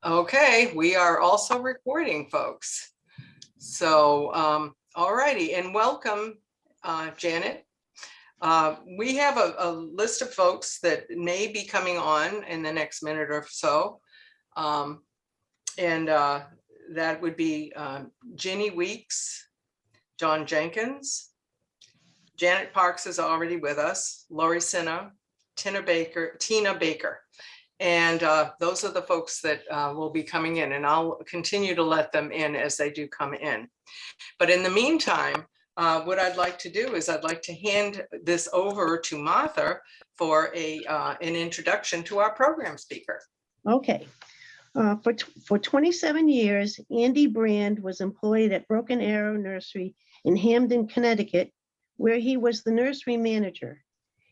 Okay, we are also recording, folks. So, all righty, and welcome, Janet. We have a list of folks that may be coming on in the next minute or so. That would be Ginny Weeks, John Jenkins, Janet Parks is already with us, Lori Sinha, Tina Baker. And those are the folks that will be coming in, and I'll continue to let them in as they do come in. But in the meantime, what I'd like to do is I'd like to hand this over to Martha for an introduction to our program speaker. Okay. For 27 years, Andy Brand was employed at Broken Arrow Nursery in Hamden, Connecticut, where he was the nursery manager.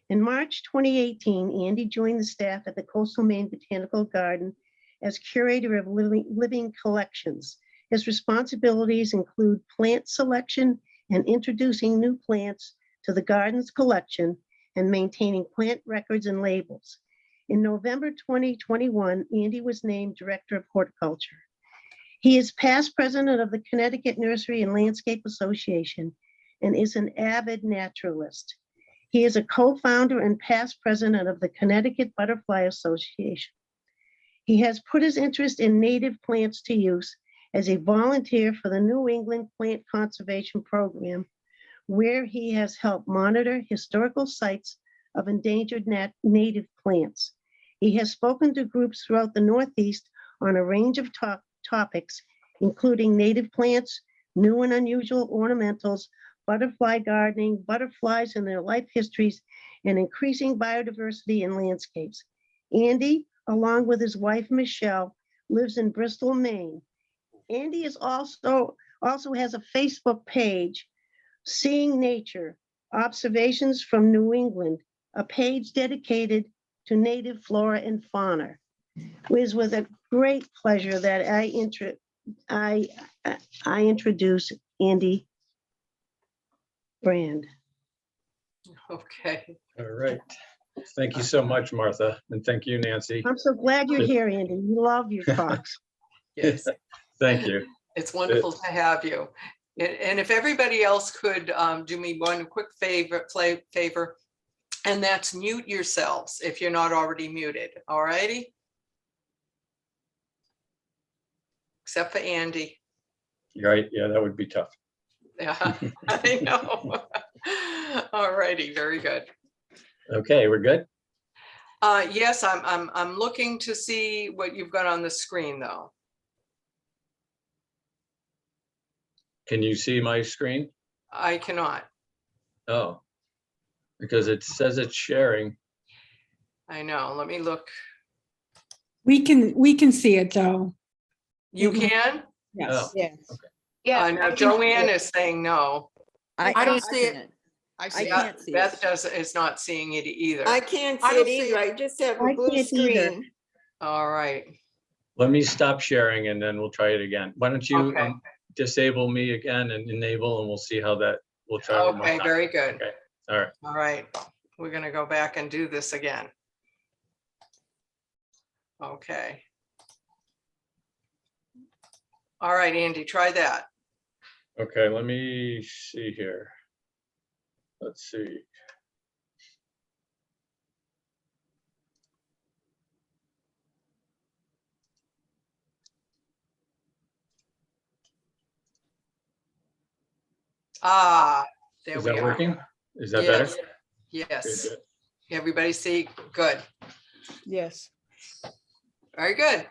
In March 2018, Andy joined the staff at the Coastal Maine Botanical Garden as curator of living collections. His responsibilities include plant selection and introducing new plants to the garden's collection and maintaining plant records and labels. In November 2021, Andy was named Director of Horticulture. He is past president of the Connecticut Nursery and Landscape Association and is an avid naturalist. He is a co-founder and past president of the Connecticut Butterfly Association. He has put his interest in native plants to use as a volunteer for the New England Plant Conservation Program, where he has helped monitor historical sites of endangered native plants. He has spoken to groups throughout the Northeast on a range of topics, including native plants, new and unusual ornamentals, butterfly gardening, butterflies and their life histories, and increasing biodiversity in landscapes. Andy, along with his wife, Michelle, lives in Bristol, Maine. Andy is also has a Facebook page, Seeing Nature, Observations from New England, a page dedicated to native flora and fauna. It was with a great pleasure that I introduce Andy Brand. Okay. All right. Thank you so much, Martha. And thank you, Nancy. I'm so glad you're here, Andy. We love your talks. Yes. Thank you. It's wonderful to have you. And if everybody else could do me one quick favor, and that's mute yourselves if you're not already muted. All righty. Except for Andy. Right. Yeah, that would be tough. Yeah, I know. All righty, very good. Okay, we're good. Yes, I'm looking to see what you've got on the screen, though. Can you see my screen? I cannot. Oh, because it says it's sharing. I know. Let me look. We can see it though. You can? Yes. Oh, Yes. okay. Yeah. Now Joanne is saying no. I don't see it. I I see it. can't see Beth it. is not seeing it either. I can't I see don't it see either. it. I just have I a blue can't either. screen. All right. Let me stop sharing and then we'll try it again. Why don't you Okay. disable me again and enable, and we'll see how that, we'll try one more Okay, time. very good. Okay, all right. All right. We're going to go back and do this again. Okay. All right, Andy, try that. Okay, let me see here. Let's see. Ah, there Is we that are. working? Is that better? Yes. Okay, Yes. good. Everybody see? Good. Yes. Very good.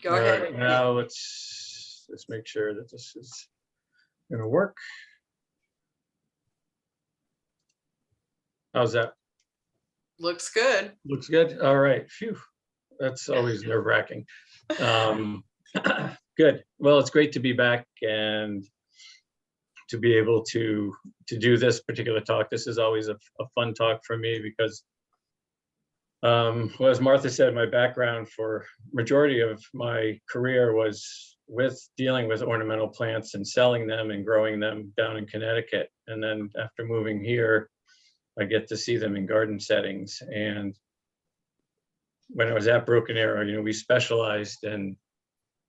Go All ahead. right, now let's make sure that this is gonna work. How's that? Looks good. Looks good. All right. Phew. That's always nerve wracking. Good. Well, it's great to be back and to be able to do this particular talk. This is always a fun talk for me because, well, as Martha said, my background for majority of my career was with dealing with ornamental plants and selling them and growing them down in Connecticut. And then after moving here, I get to see them in garden settings. And when I was at Broken Arrow, we specialized in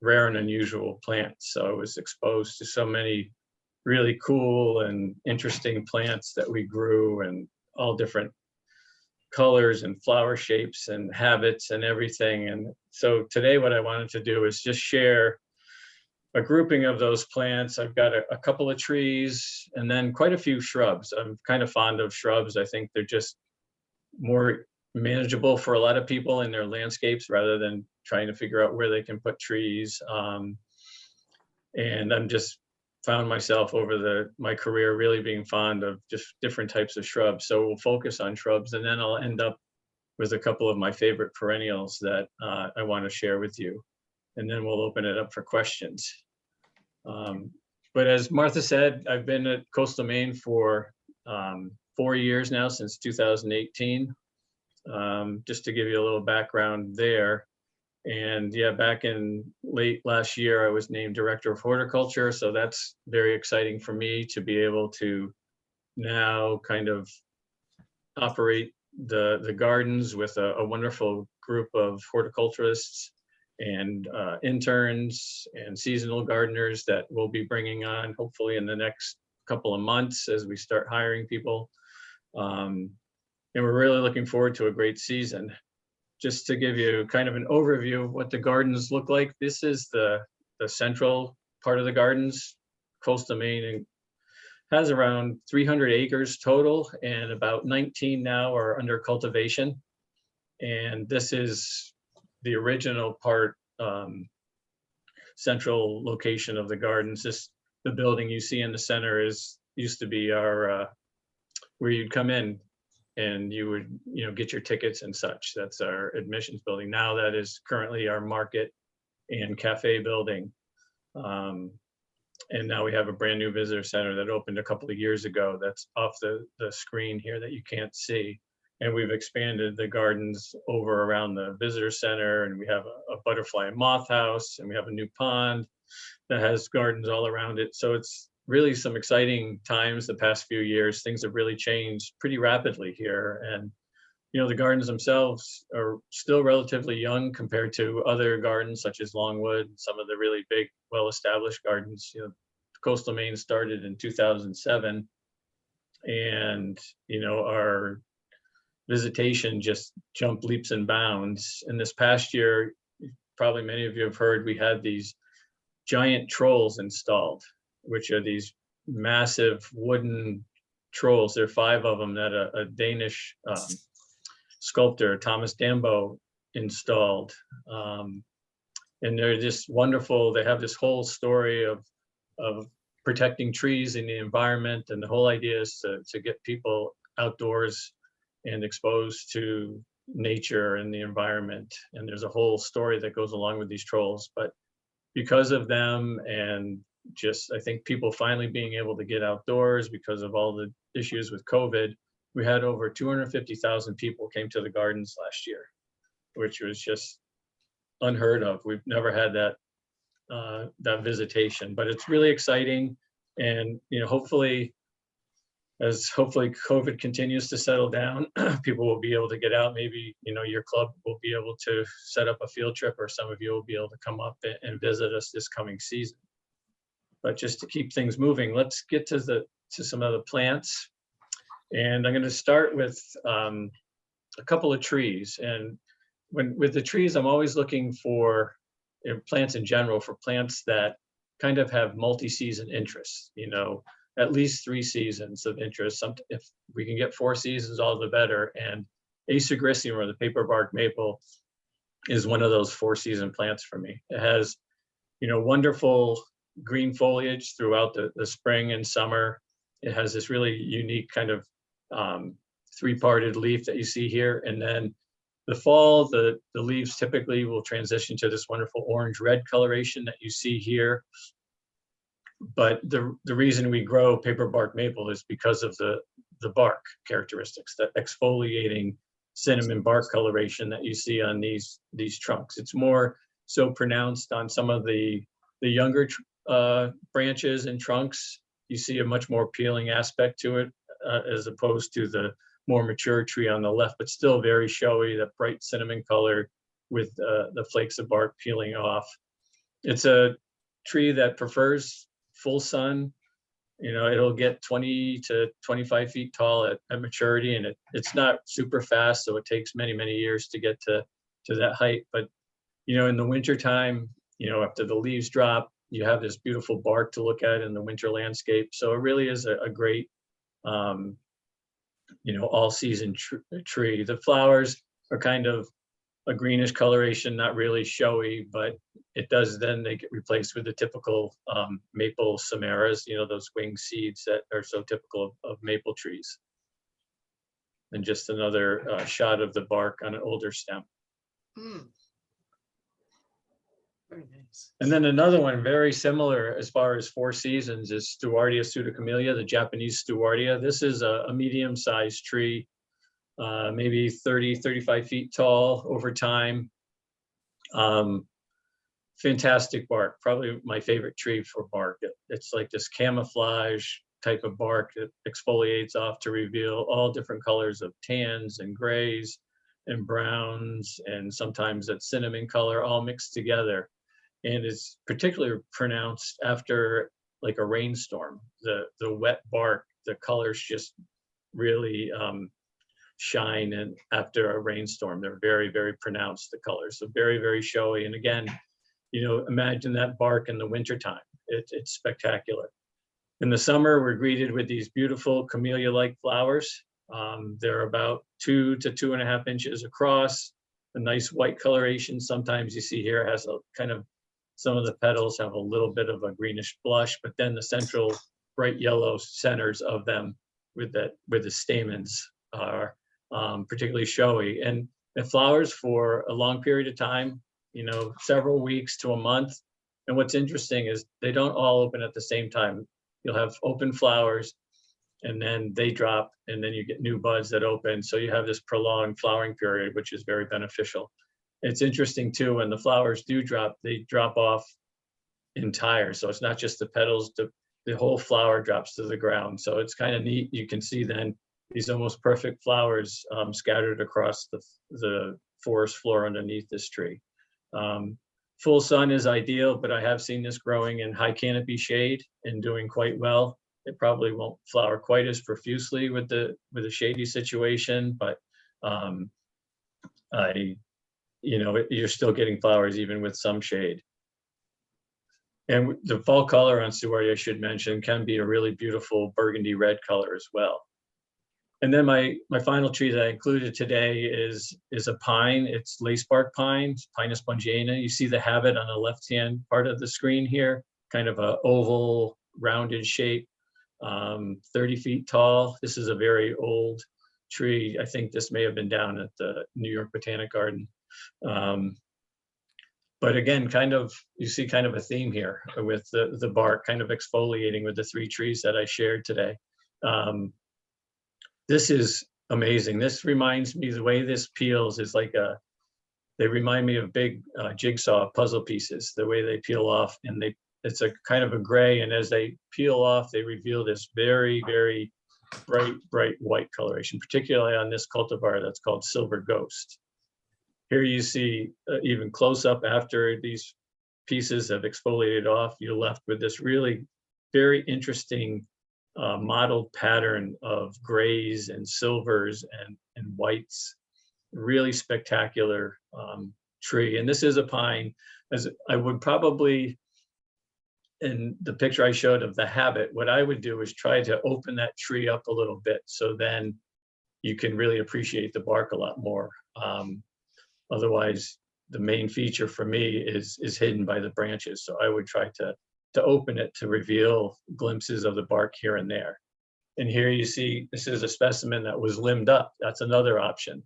rare and unusual plants. So I was exposed to so many really cool and interesting plants that we grew, and all different colors and flower shapes and habits and everything. And so today what I wanted to do is just share a grouping of those plants. I've got a couple of trees and then quite a few shrubs. I'm kind of fond of shrubs. I think they're just more manageable for a lot of people in their landscapes rather than trying to figure out where they can put trees. And I'm just found myself over my career really being fond of just different types of shrubs. So we'll focus on shrubs, and then I'll end up with a couple of my favorite perennials that I want to share with you. And then we'll open it up for questions. But as Martha said, I've been at Coastal Maine for 4 years now, since 2018. Just to give you a little background there. And yeah, back in late last year, I was named Director of Horticulture. So that's very exciting for me to be able to now kind of operate the gardens with a wonderful group of horticulturists and interns and seasonal gardeners that we'll be bringing on hopefully in the next couple of months as we start hiring people. And we're really looking forward to a great season. Just to give you kind of an overview of what the gardens look like, this is the central part of the gardens. Coastal Maine has around 300 acres total, and about 19 now are under cultivation. And this is the original part, central location of the gardens. The building you see in the center used to be our where you'd come in and you would, get your tickets and such. That's our admissions building. Now that is currently our market and cafe building. And now we have a brand new visitor center that opened a couple of years ago. That's off the screen here that you can't see. And we've expanded the gardens over around the visitor center, and we have a butterfly and moth house, and we have a new pond that has gardens all around it. So it's really some exciting times the past few years. Things have really changed pretty rapidly here. And, the gardens themselves are still relatively young compared to other gardens such as Longwood, some of the really big, well-established gardens. Coastal Maine started in 2007, and, our visitation just jumped leaps and bounds. And this past year, probably many of you have heard, we had these giant trolls installed, which are these massive wooden trolls. There are 5 of them that a Danish sculptor, Thomas Dambo, installed. And they're just wonderful. They have this whole story of protecting trees and the environment. And the whole idea is to get people outdoors and exposed to nature and the environment. And there's a whole story that goes along with these trolls. But because of them, and just I think people finally being able to get outdoors because of all the issues with COVID, we had over 250,000 people came to the gardens last year, which was just unheard of. We've never had that visitation, but it's really exciting. And hopefully COVID continues to settle down, people will be able to get out. Maybe your club will be able to set up a field trip, or some of you will be able to come up and visit us this coming season. But just to keep things moving, let's get to some of the plants. And I'm going to start with a couple of trees. And with the trees, I'm always looking for plants in general, for plants that kind of have multi-season interests, at least 3 seasons of interest. If we can get 4 seasons, all the better. And Acer agricium, or the paper bark maple, is one of those 4-season plants for me. It has, wonderful green foliage throughout the spring and summer. It has this really unique kind of 3-parted leaf that you see here. And then the fall, the leaves typically will transition to this wonderful orange-red coloration that you see here. But the reason we grow paper bark maple is because of the bark characteristics, the exfoliating cinnamon bark coloration that you see on these trunks. It's more so pronounced on some of the younger branches and trunks. You see a much more appealing aspect to it as opposed to the more mature tree on the left, but still very showy, that bright cinnamon color with the flakes of bark peeling off. It's a tree that prefers full sun. You know, it'll get 20 to 25 feet tall at maturity, and it's not super fast, so it takes many, many years to get to that height. But, you know, in the winter time, you know, after the leaves drop, you have this beautiful bark to look at in the winter landscape. So it really is a great, you know, all season tree. The flowers are kind of a greenish coloration, not really showy, but it does then they get replaced with the typical maple samaras, you know, those wing seeds that are so typical of maple trees. And just another shot of the bark on an older stem. Mm. Very nice. And then another one very similar as far as 4 seasons is Stewartia pseudocamellia, the Japanese Stewartia. This is a medium-sized tree, maybe 30, 35 feet tall over time. Fantastic bark, probably my favorite tree for bark. It's like this camouflage type of bark that exfoliates off to reveal all different colors of tans and grays and browns, and sometimes that cinnamon color all mixed together. And it's particularly pronounced after like a rainstorm. The wet bark, the colors just really shine, and after a rainstorm, they're very, very pronounced, the colors. So very, very showy. And again, you know, imagine that bark in the wintertime. It's spectacular. In the summer, we're greeted with these beautiful camellia-like flowers. They're about 2 to 2.5 inches across, a nice white coloration. Sometimes you see here has a kind of, some of the petals have a little bit of a greenish blush, but then the central bright yellow centers of them with the stamens are particularly showy. And it flowers for a long period of time, you know, several weeks to a month. And what's interesting is they don't all open at the same time. You'll have open flowers and then they drop, and then you get new buds that open. So you have this prolonged flowering period, which is very beneficial. It's interesting too, when the flowers do drop, they drop off entire. So it's not just the petals, the whole flower drops to the ground. So it's kind of neat. You can see then these almost perfect flowers scattered across the forest floor underneath this tree. Full sun is ideal, but I have seen this growing in high canopy shade and doing quite well. It probably won't flower quite as profusely with the shady situation, but you know, you're still getting flowers even with some shade. And the fall color on Stewartia, I should mention, can be a really beautiful burgundy red color as well. And then my final tree that I included today is a pine. It's lacebark pine, Pinus bungiana. You see the habit on the left-hand part of the screen here, kind of a oval, rounded shape, 30 feet tall. This is a very old tree. I think this may have been down at the New York Botanic Garden. But again, kind of, you see kind of a theme here with the bark kind of exfoliating with the 3 trees that I shared today. This is amazing. This reminds me, the way this peels is like they remind me of big jigsaw puzzle pieces, the way they peel off, and it's a kind of a gray, and as they peel off, they reveal this very, very bright white coloration, particularly on this cultivar that's called Silver Ghost. Here you see even close up after these pieces have exfoliated off, you're left with this really very interesting mottled pattern of grays and silvers and whites. Really spectacular tree. And this is a pine. As I would probably, in the picture I showed of the habit, what I would do is try to open that tree up a little bit, so then you can really appreciate the bark a lot more. Otherwise, the main feature for me is hidden by the branches. So I would try to open it to reveal glimpses of the bark here and there. And here you see, this is a specimen that was limbed up. That's another option.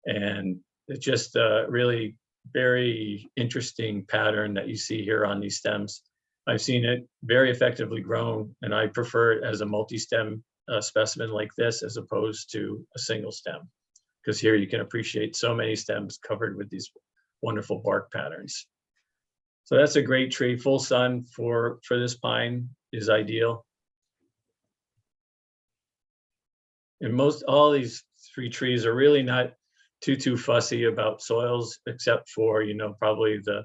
And it's just a really very interesting pattern that you see here on these stems. I've seen it very effectively grown, and I prefer it as a multi-stem specimen like this as opposed to a single stem, because here you can appreciate so many stems covered with these wonderful bark patterns. So that's a great tree. Full sun for this pine is ideal. And all these 3 trees are really not too fussy about soils, except for, you know, probably the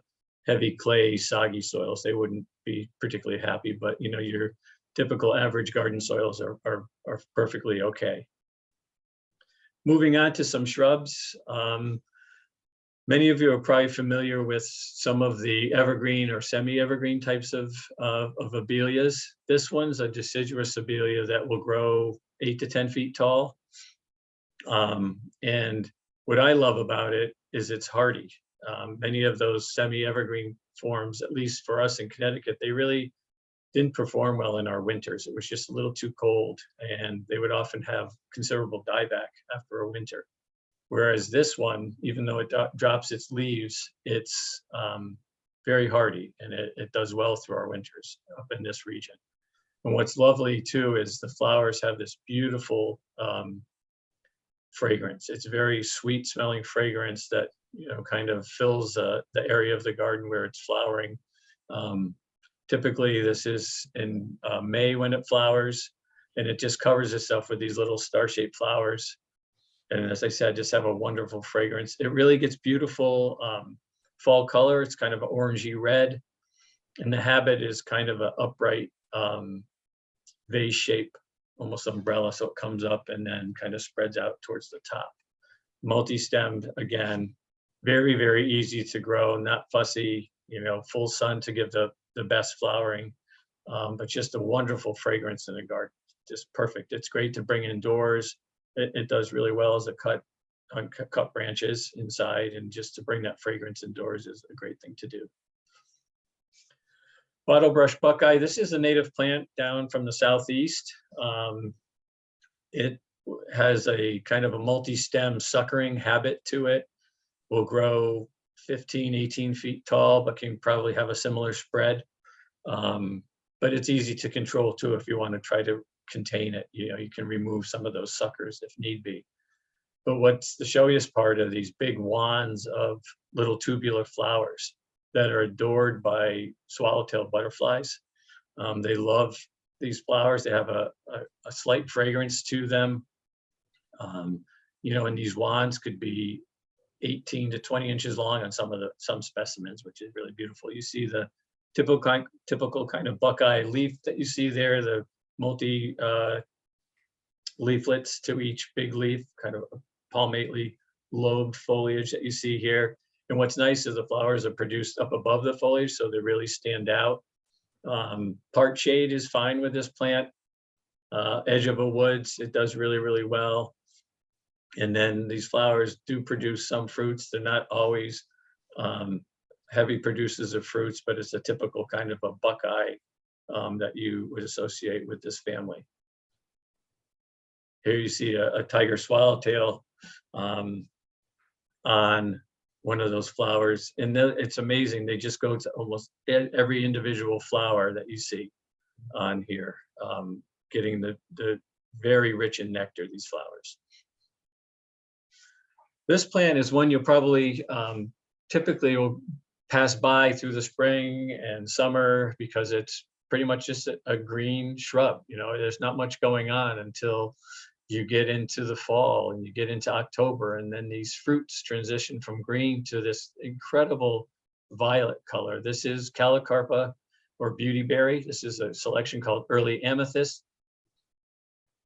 heavy clay, soggy soils, they wouldn't be particularly happy, but you know, your typical average garden soils are perfectly okay. Moving on to some shrubs. Many of you are probably familiar with some of the evergreen or semi-evergreen types of abelias. This one's a deciduous abelia that will grow 8 to 10 feet tall. And what I love about it is it's hardy. Many of those semi-evergreen forms, at least for us in Connecticut, they really didn't perform well in our winters. It was just a little too cold, and they would often have considerable dieback after a winter. Whereas this one, even though it drops its leaves, it's very hardy, and it does well through our winters up in this region. And what's lovely too is the flowers have this beautiful fragrance. It's very sweet smelling fragrance that, you know, kind of fills the area of the garden where it's flowering. Typically this is in May when it flowers, and it just covers itself with these little star-shaped flowers. And as I said, just have a wonderful fragrance. It really gets beautiful fall color. It's kind of an orangey red, and the habit is kind of an upright vase shape, almost umbrella. So it comes up and then kind of spreads out towards the top. Multi-stemmed, again, very, very easy to grow, not fussy, you know, full sun to give the best flowering, but just a wonderful fragrance in the garden. Just perfect. It's great to bring indoors. It does really well as a cut on cut branches inside, and just to bring that fragrance indoors is a great thing to do. Bottlebrush buckeye, this is a native plant down from the southeast. It has a kind of a multi-stem suckering habit to it. Will grow 15, 18 feet tall, but can probably have a similar spread. But it's easy to control too if you want to try to contain it. You know, you can remove some of those suckers if need be. But what's the showiest part of these big wands of little tubular flowers that are adored by swallowtail butterflies. They love these flowers. They have a slight fragrance to them. You know, and these wands could be 18 to 20 inches long on some specimens, which is really beautiful. You see the typical kind of buckeye leaf that you see there, the multi leaflets to each big leaf, kind of palmately lobed foliage that you see here. And what's nice is the flowers are produced up above the foliage, so they really stand out. Part shade is fine with this plant. Edge of a woods, it does really, really well. And then these flowers do produce some fruits. They're not always heavy producers of fruits, but it's a typical kind of a buckeye that you would associate with this family. Here you see a tiger swallowtail on one of those flowers, and it's amazing. They just go to almost every individual flower that you see on here, getting the very rich in nectar, these flowers. This plant is one you'll probably typically will pass by through the spring and summer because it's pretty much just a green shrub. You know, there's not much going on until you get into the fall and you get into October, and then these fruits transition from green to this incredible violet color. This is Calocarpa or beautyberry. This is a selection called Early Amethyst.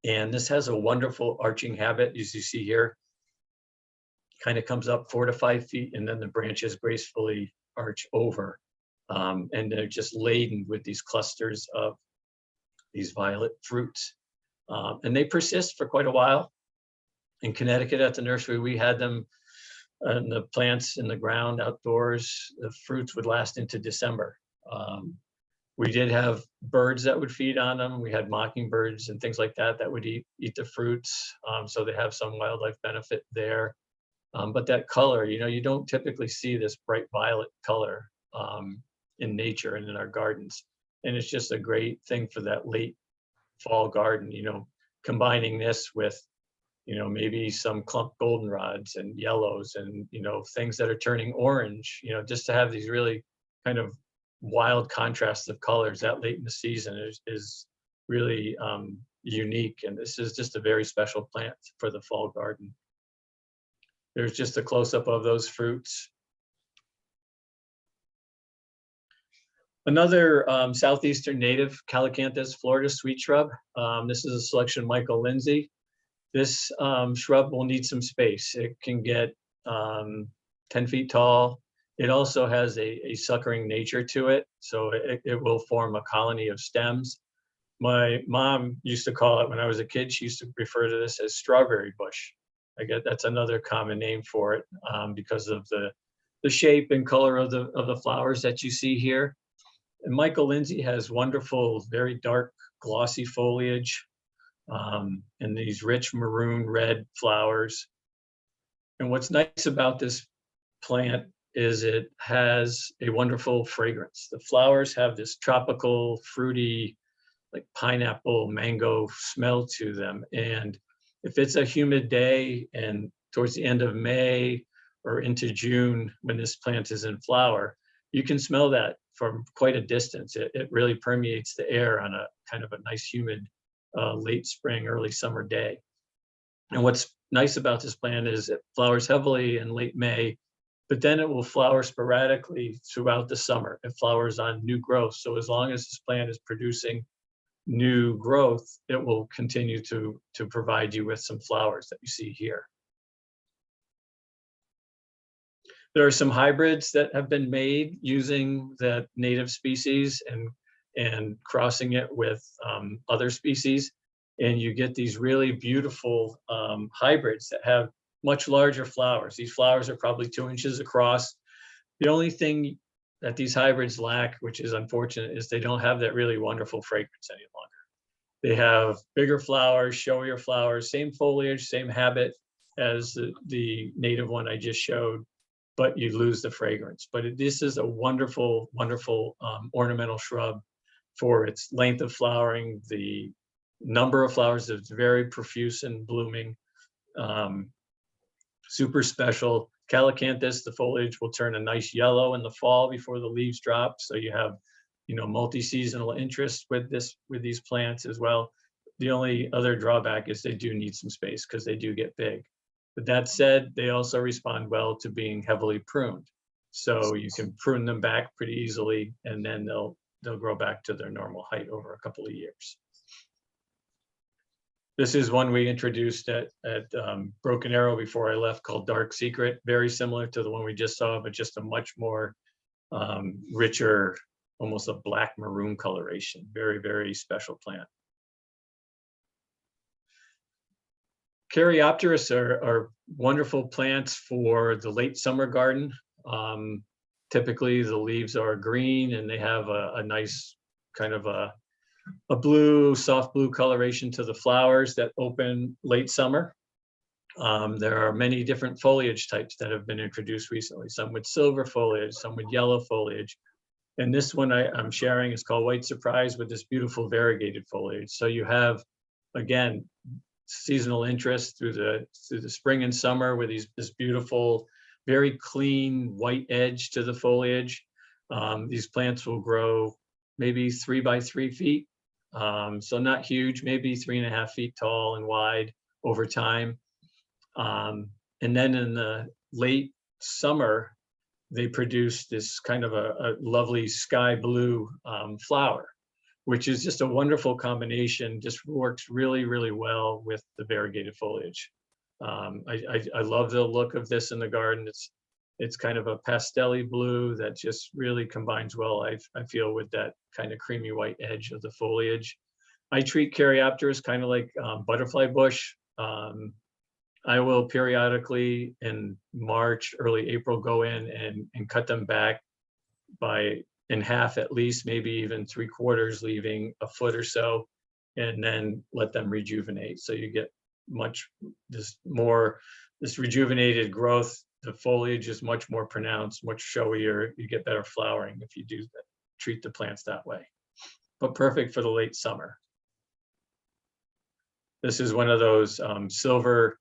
And this has a wonderful arching habit, as you see here. Kind of comes up 4 to 5 feet, and then the branches gracefully arch over. And they're just laden with these clusters of these violet fruits. And they persist for quite a while. In Connecticut at the nursery, we had them and the plants in the ground outdoors. The fruits would last into December. We did have birds that would feed on them. We had mockingbirds and things like that that would eat the fruits. So they have some wildlife benefit there. But that color, you know, you don't typically see this bright violet color in nature and in our gardens. And it's just a great thing for that late fall garden, you know, combining this with, you know, maybe some clump goldenrods and yellows and, you know, things that are turning orange, you know, just to have these really kind of wild contrasts of colors that late in the season is really unique. And this is just a very special plant for the fall garden. There's just a close-up of those fruits. Another southeastern native, Calacanthus Florida sweet shrub. This is a selection of Michael Lindsay. This shrub will need some space. It can get 10 feet tall. It also has a suckering nature to it, so it will form a colony of stems. My mom used to call it, when I was a kid, she used to refer to this as strawberry bush. I guess that's another common name for it because of the shape and color of the flowers that you see here. And Michael Lindsay has wonderful, very dark, glossy foliage and these rich maroon red flowers. And what's nice about this plant is it has a wonderful fragrance. The flowers have this tropical, fruity, like pineapple, mango smell to them. And if it's a humid day and towards the end of May or into June, when this plant is in flower, you can smell that from quite a distance. It really permeates the air on a kind of a nice humid late spring, early summer day. And what's nice about this plant is it flowers heavily in late May, but then it will flower sporadically throughout the summer. It flowers on new growth. So as long as this plant is producing new growth, it will continue to provide you with some flowers that you see here. There are some hybrids that have been made using the native species and crossing it with other species. And you get these really beautiful hybrids that have much larger flowers. These flowers are probably 2 inches across. The only thing that these hybrids lack, which is unfortunate, is they don't have that really wonderful fragrance any longer. They have bigger flowers, showier flowers, same foliage, same habit as the native one I just showed, but you lose the fragrance. But this is a wonderful, wonderful ornamental shrub for its length of flowering, the number of flowers that's very profuse and blooming, super special. Calacanthus, the foliage will turn a nice yellow in the fall before the leaves drop. So you have, multi-seasonal interest with these plants as well. The only other drawback is they do need some space because they do get big. But that said, they also respond well to being heavily pruned. So you can prune them back pretty easily, and then they'll grow back to their normal height over a couple of years. This is one we introduced at Broken Arrow before I left, called Dark Secret. Very similar to the one we just saw, but just a much more richer, almost a black maroon coloration. Very, very special plant. Caryopteris are wonderful plants for the late summer garden. Typically the leaves are green and they have a nice kind of a blue, soft blue coloration to the flowers that open late summer. There are many different foliage types that have been introduced recently, some with silver foliage, some with yellow foliage. And this one I'm sharing is called White Surprise, with this beautiful variegated foliage. So you have, again, seasonal interest through the spring and summer with this beautiful, very clean white edge to the foliage. These plants will grow maybe 3 by 3 feet. So not huge, maybe 3.5 feet tall and wide over time. And then in the late summer, they produce this kind of a lovely sky blue flower, which is just a wonderful combination, just works really, really well with the variegated foliage. I love the look of this in the garden. It's kind of a pastel-y blue that just really combines well, I feel, with that kind of creamy white edge of the foliage. I treat Caryopteris kind of like butterfly bush. I will periodically in March, early April, go in and cut them back in half at least, maybe even 3/4, leaving a foot or so, and then let them rejuvenate. So you get this rejuvenated growth. The foliage is much more pronounced, much showier. You get better flowering if you do that, treat the plants that way. But perfect for the late summer. This is one of those silver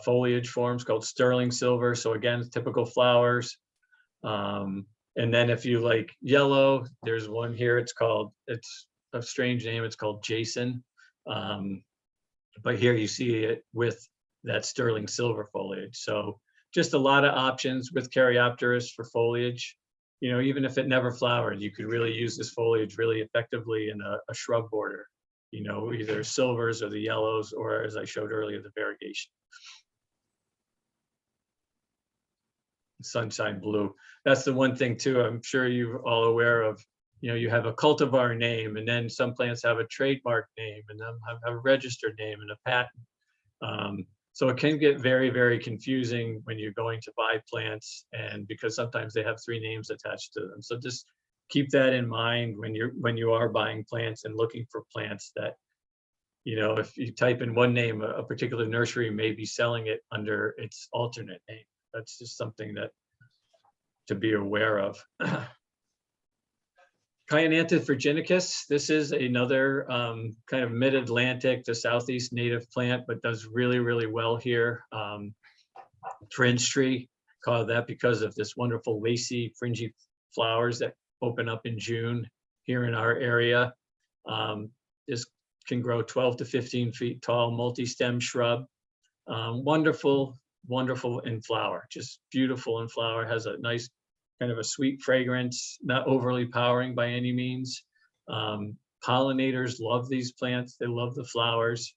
foliage forms called sterling silver. So again, typical flowers. And then if you like yellow, there's one here. It's a strange name. It's called Jason. But here you see it with that sterling silver foliage. So just a lot of options with Caryopteris for foliage. you know, even if it never flowered, you could really use this foliage really effectively in a shrub border, you know, either silvers or the yellows, or as I showed earlier, the variegation. Sunshine blue. That's the one thing too, I'm sure you're all aware of, you know, you have a cultivar name, and then some plants have a trademark name, and then have a registered name and a patent. So it can get very, very confusing when you're going to buy plants, and because sometimes they have 3 names attached to them. So just keep that in mind when you are buying plants and looking for plants, that, you know, if you type in one name, a particular nursery may be selling it under its alternate name. That's just something that to be aware of. Kyananthus virginicus, this is another kind of mid-Atlantic to southeast native plant, but does really, really well here. Fringe tree, call that because of this wonderful lacy, fringy flowers that open up in June here in our area. This can grow 12 to 15 feet tall, multi-stem shrub. Wonderful, wonderful in flower, just beautiful in flower, has a nice kind of a sweet fragrance, not overly powering by any means. Pollinators love these plants. They love the flowers,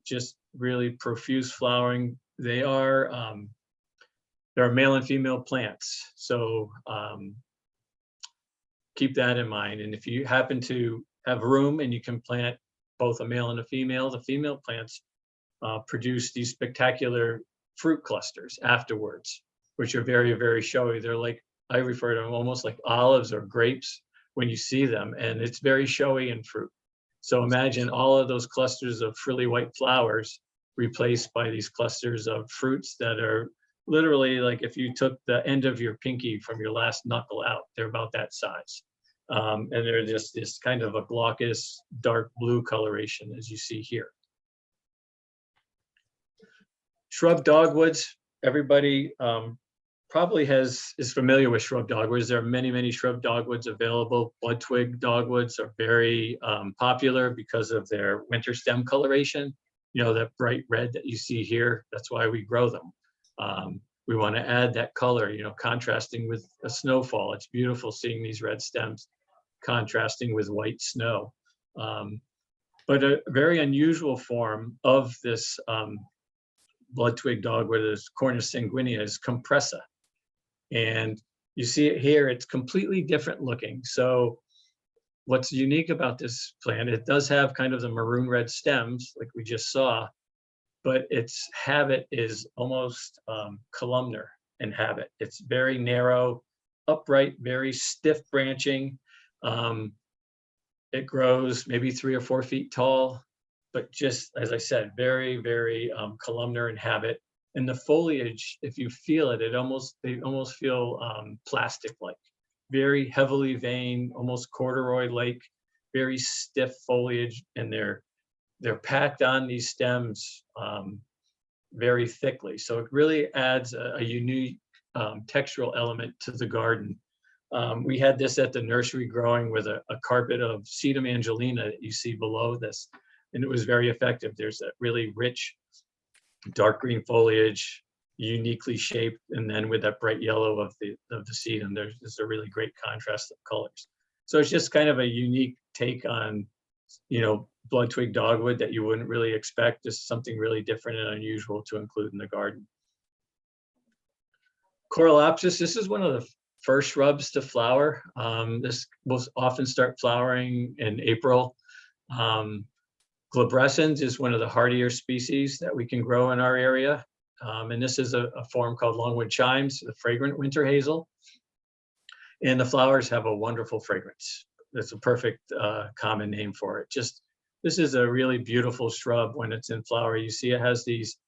just really profuse flowering. They're male and female plants. So keep that in mind. And if you happen to have room and you can plant both a male and a female, the female plants produce these spectacular fruit clusters afterwards, which are very, very showy. They're like, I refer to them almost like olives or grapes when you see them, and it's very showy in fruit. So imagine all of those clusters of frilly white flowers replaced by these clusters of fruits that are literally like if you took the end of your pinky from your last knuckle out, they're about that size. And they're just this kind of a glaucous dark blue coloration as you see here. Shrub dogwoods, everybody probably is familiar with shrub dogwoods. There are many, many shrub dogwoods available. Blood twig dogwoods are very popular because of their winter stem coloration. You know, that bright red that you see here, that's why we grow them. We want to add that color, you know, contrasting with a snowfall. It's beautiful seeing these red stems contrasting with white snow. But a very unusual form of this blood twig dogwood is Cornus sanguinea, is compressa. And you see it here, it's completely different looking. So what's unique about this plant, it does have kind of the maroon red stems like we just saw, but its habit is almost columnar in habit. It's very narrow, upright, very stiff branching. It grows maybe 3 or 4 feet tall, but just, as I said, very, very columnar in habit. And the foliage, if you feel it, they almost feel plastic-like, very heavily veined, almost corduroy-like, very stiff foliage, and they're packed on these stems very thickly. So it really adds a unique textural element to the garden. We had this at the nursery growing with a carpet of Sedum angelina that you see below this, and it was very effective. There's that really rich dark green foliage, uniquely shaped, and then with that bright yellow of the sedum, there's a really great contrast of colors. So it's just kind of a unique take on, you know, blood twig dogwood that you wouldn't really expect. Just something really different and unusual to include in the garden. Coralopsis, this is one of the first shrubs to flower. This will often start flowering in April. Glabrescens is one of the hardier species that we can grow in our area. And this is a form called longwood chimes, the fragrant winter hazel. And the flowers have a wonderful fragrance. That's a perfect common name for it. This is a really beautiful shrub when it's in flower. You see it has these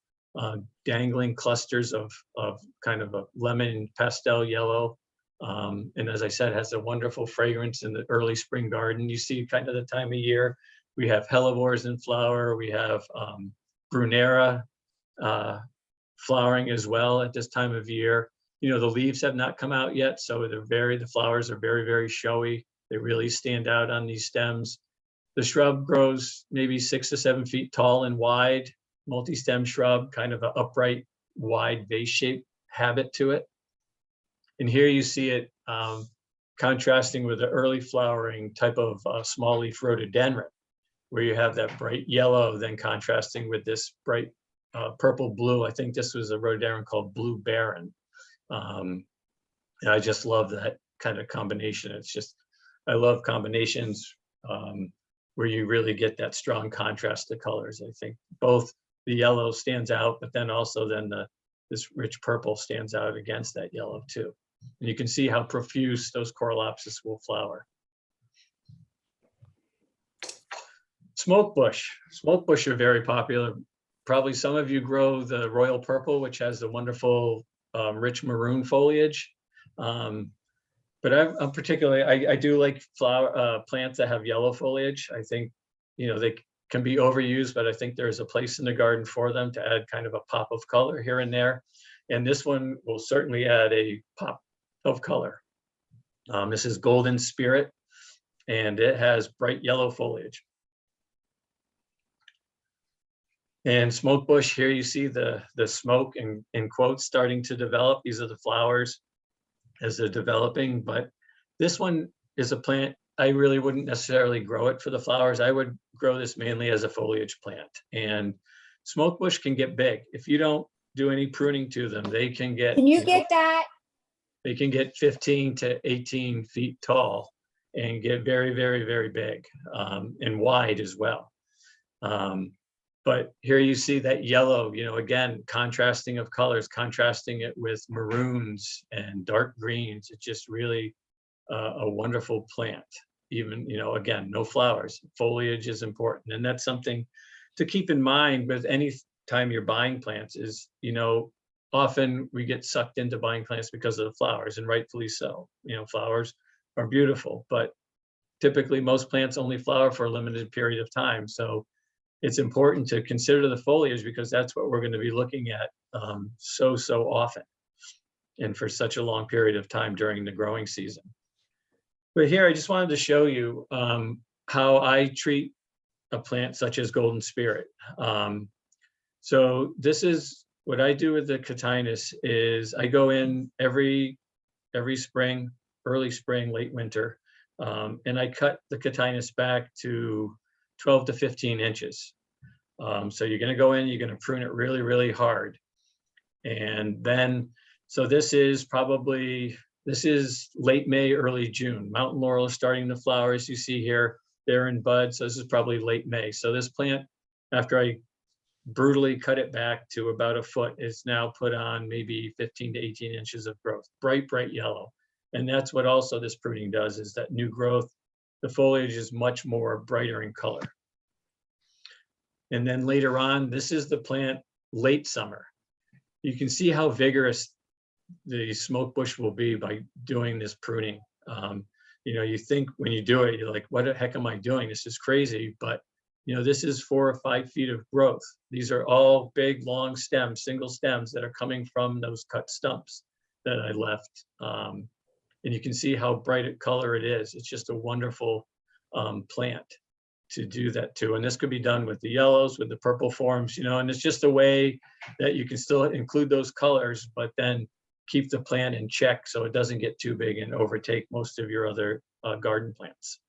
dangling clusters of kind of a lemon pastel yellow. And as I said, has a wonderful fragrance in the early spring garden. You see kind of the time of year. We have hellebores in flower. We have brunera flowering as well at this time of year. You know, the leaves have not come out yet, so the flowers are very, very showy. They really stand out on these stems. The shrub grows maybe 6 to 7 feet tall and wide, multi-stem shrub, kind of an upright, wide vase-shaped habit to it. And here you see it contrasting with the early flowering type of small leaf rhododendron, where you have that bright yellow, then contrasting with this bright purple blue. I think this was a rhododendron called Blue Baron. And I just love that kind of combination. It's just, I love combinations where you really get that strong contrast to colors. I think both the yellow stands out, but then also then this rich purple stands out against that yellow too. And you can see how profuse those Coralopsis will flower. Smoke bush. Smoke bush are very popular. Probably some of you grow the royal purple, which has the wonderful rich maroon foliage. But I'm particularly, I do like plants that have yellow foliage. I think, they can be overused, but I think there's a place in the garden for them to add kind of a pop of color here and there. And this one will certainly add a pop of color. This is Golden Spirit, and it has bright yellow foliage. And smoke bush, here you see the smoke in quotes starting to develop. These are the flowers as they're developing, but this one is a plant, I really wouldn't necessarily grow it for the flowers. I would grow this mainly as a foliage plant. And smoke bush can get big. If you don't do any pruning to them, they can get, Can you get that? they can get 15 to 18 feet tall and get very, very, very big and wide as well. But here you see that yellow, again, contrasting of colors, contrasting it with maroons and dark greens. It's just really a wonderful plant. Even, again, no flowers. Foliage is important. And that's something to keep in mind with any time you're buying plants is, often we get sucked into buying plants because of the flowers, and rightfully so. Flowers are beautiful, but typically most plants only flower for a limited period of time. So it's important to consider the foliage because that's what we're going to be looking at so often and for such a long period of time during the growing season. But here I just wanted to show you how I treat a plant such as Golden Spirit. So this is what I do with the Cotinus is I go in every spring, early spring, late winter, and I cut the Cotinus back to 12 to 15 inches. So you're going to go in, you're going to prune it really, really hard. And then, so this is late May, early June. Mountain laurel is starting to flower, as you see here. They're in bud, so this is probably late May. So this plant, after I brutally cut it back to about a foot, is now put on maybe 15 to 18 inches of growth, bright yellow. And that's what also this pruning does, is that new growth, the foliage is much more brighter in color. And then later on, this is the plant late summer. You can see how vigorous the smoke bush will be by doing this pruning. You think when you do it, you're like, what the heck am I doing? This is crazy. But, this is 4 or 5 feet of growth. These are all big, long stems, single stems that are coming from those cut stumps that I left. And you can see how bright a color it is. It's just a wonderful plant to do that too. And this could be done with the yellows, with the purple forms, and it's just a way that you can still include those colors, but then keep the plant in check so it doesn't get too big and overtake most of your other garden plants.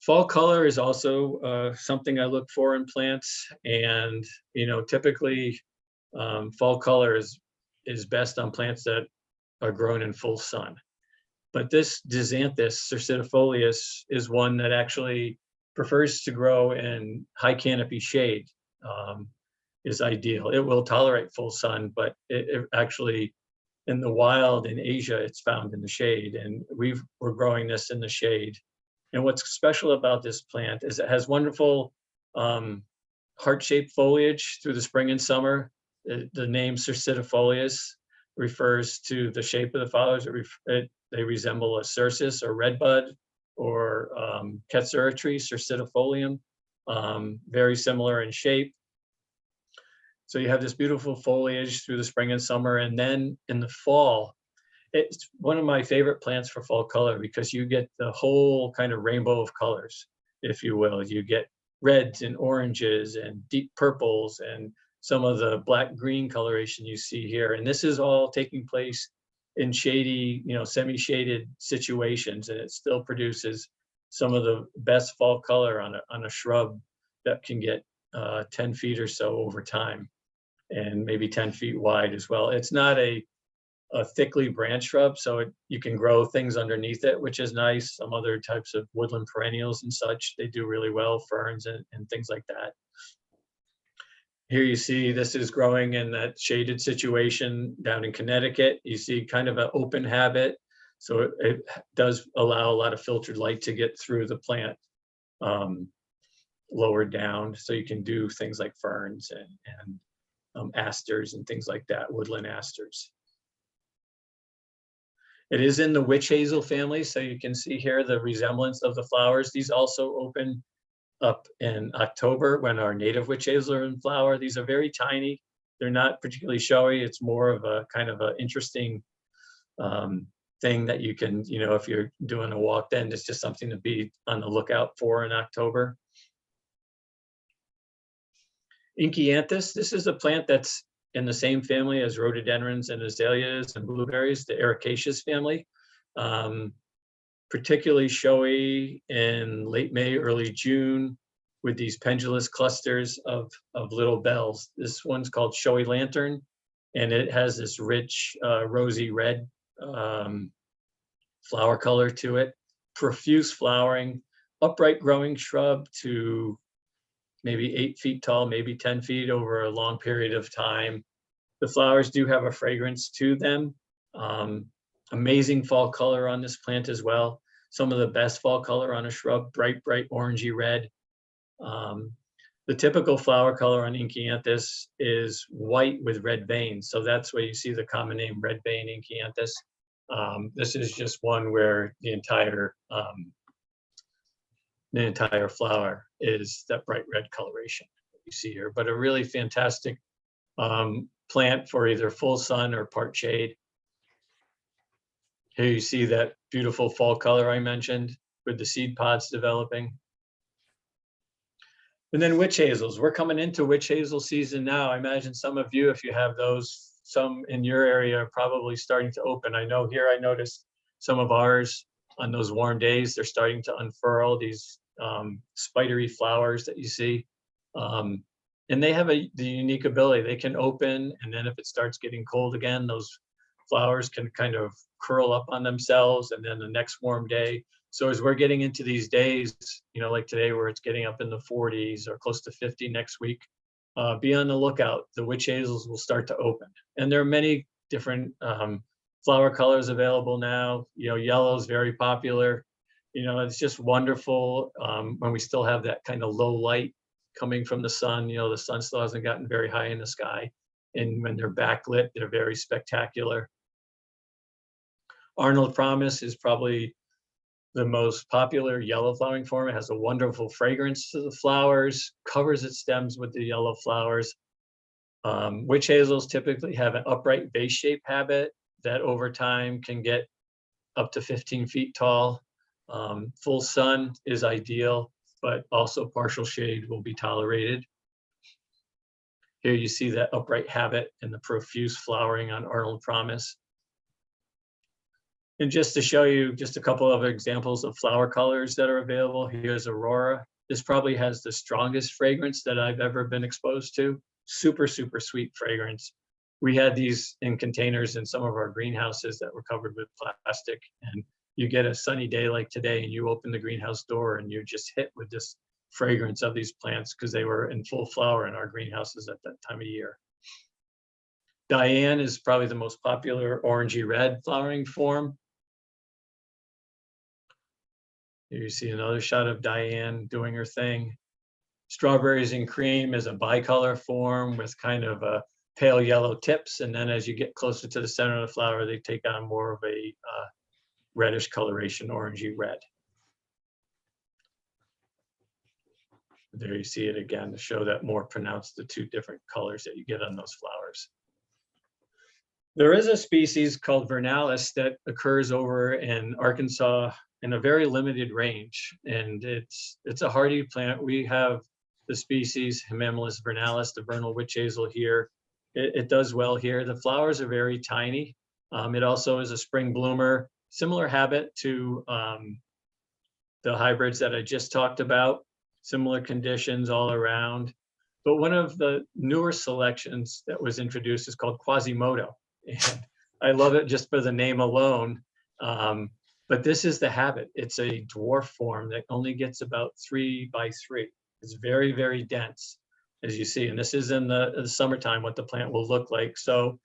Fall color is also something I look for in plants. And, typically fall color is best on plants that are grown in full sun. But this Dianthus cercidifolius is one that actually prefers to grow in high canopy shade, is ideal. It will tolerate full sun, but it actually, in the wild in Asia, it's found in the shade, and we're growing this in the shade. And what's special about this plant is it has wonderful heart-shaped foliage through the spring and summer. The name cercidifolius refers to the shape of the flowers. They resemble a cercis or redbud or katsura tree, cercidifolium, very similar in shape. So you have this beautiful foliage through the spring and summer. And then in the fall, it's one of my favorite plants for fall color because you get the whole kind of rainbow of colors, if you will. You get reds and oranges and deep purples and some of the black green coloration you see here. And this is all taking place in shady, semi-shaded situations, and it still produces some of the best fall color on a shrub that can get 10 feet or so over time, and maybe 10 feet wide as well. It's not a thickly branched shrub, so you can grow things underneath it, which is nice. Some other types of woodland perennials and such, they do really well, ferns and things like that. Here you see this is growing in that shaded situation down in Connecticut. You see kind of an open habit, so it does allow a lot of filtered light to get through the plant lower down, so you can do things like ferns and asters and things like that, woodland asters. It is in the witch hazel family, so you can see here the resemblance of the flowers. These also open up in October when our native witch hazel are in flower. These are very tiny. They're not particularly showy. It's more of a kind of an interesting thing that you can, if you're doing a walk, then it's just something to be on the lookout for in October. Inkianthus, this is a plant that's in the same family as rhododendrons and azaleas and blueberries, the ericaceous family. Particularly showy in late May, early June, with these pendulous clusters of little bells. This one's called showy lantern, and it has this rich rosy red flower color to it. Profuse flowering, upright growing shrub to maybe 8 feet tall, maybe 10 feet over a long period of time. The flowers do have a fragrance to them. Amazing fall color on this plant as well. Some of the best fall color on a shrub, bright orangey red. The typical flower color on Inkianthus is white with red veins. So that's where you see the common name red vein Inkianthus. This is just one where the entire flower is that bright red coloration that you see here, but a really fantastic plant for either full sun or part shade. Here you see that beautiful fall color I mentioned with the seed pods developing. And then witch hazels. We're coming into witch hazel season now. I imagine some of you, if you have those, some in your area are probably starting to open. I know here I noticed some of ours on those warm days, they're starting to unfurl these spidery flowers that you see. And they have the unique ability, they can open, and then if it starts getting cold again, those flowers can kind of curl up on themselves, and then the next warm day. So as we're getting into these days, like today where it's getting up in the 40s or close to 50 next week, be on the lookout. The witch hazels will start to open. And there are many different flower colors available now. Yellow is very popular. It's just wonderful when we still have that kind of low light coming from the sun. The sun still hasn't gotten very high in the sky. And when they're backlit, they're very spectacular. Arnold Promise is probably the most popular yellow flowering form. It has a wonderful fragrance to the flowers, covers its stems with the yellow flowers. Witch hazels typically have an upright base shape habit that over time can get up to 15 feet tall. Full sun is ideal, but also partial shade will be tolerated. Here you see that upright habit and the profuse flowering on Arnold Promise. And just to show you just a couple of examples of flower colors that are available, here's Aurora. This probably has the strongest fragrance that I've ever been exposed to. Super sweet fragrance. We had these in containers in some of our greenhouses that were covered with plastic, and you get a sunny day like today and you open the greenhouse door and you're just hit with this fragrance of these plants because they were in full flower in our greenhouses at that time of year. Diane is probably the most popular orangey red flowering form. Here you see another shot of Diane doing her thing. Strawberries and Cream is a bicolor form with kind of a pale yellow tips. And then as you get closer to the center of the flower, they take on more of a reddish coloration, orangey red. There you see it again to show that more pronounced, the two different colors that you get on those flowers. There is a species called Vernalis that occurs over in Arkansas in a very limited range, and it's a hardy plant. We have the species Hemamelis vernalis, the vernal witch hazel here. It does well here. The flowers are very tiny. It also is a spring bloomer, similar habit to the hybrids that I just talked about, similar conditions all around. But one of the newer selections that was introduced is called Quasimodo. And I love it just for the name alone. But this is the habit. It's a dwarf form that only gets about 3 by 3. It's very, very dense, as you see. And this is in the summertime, what the plant will look like. So,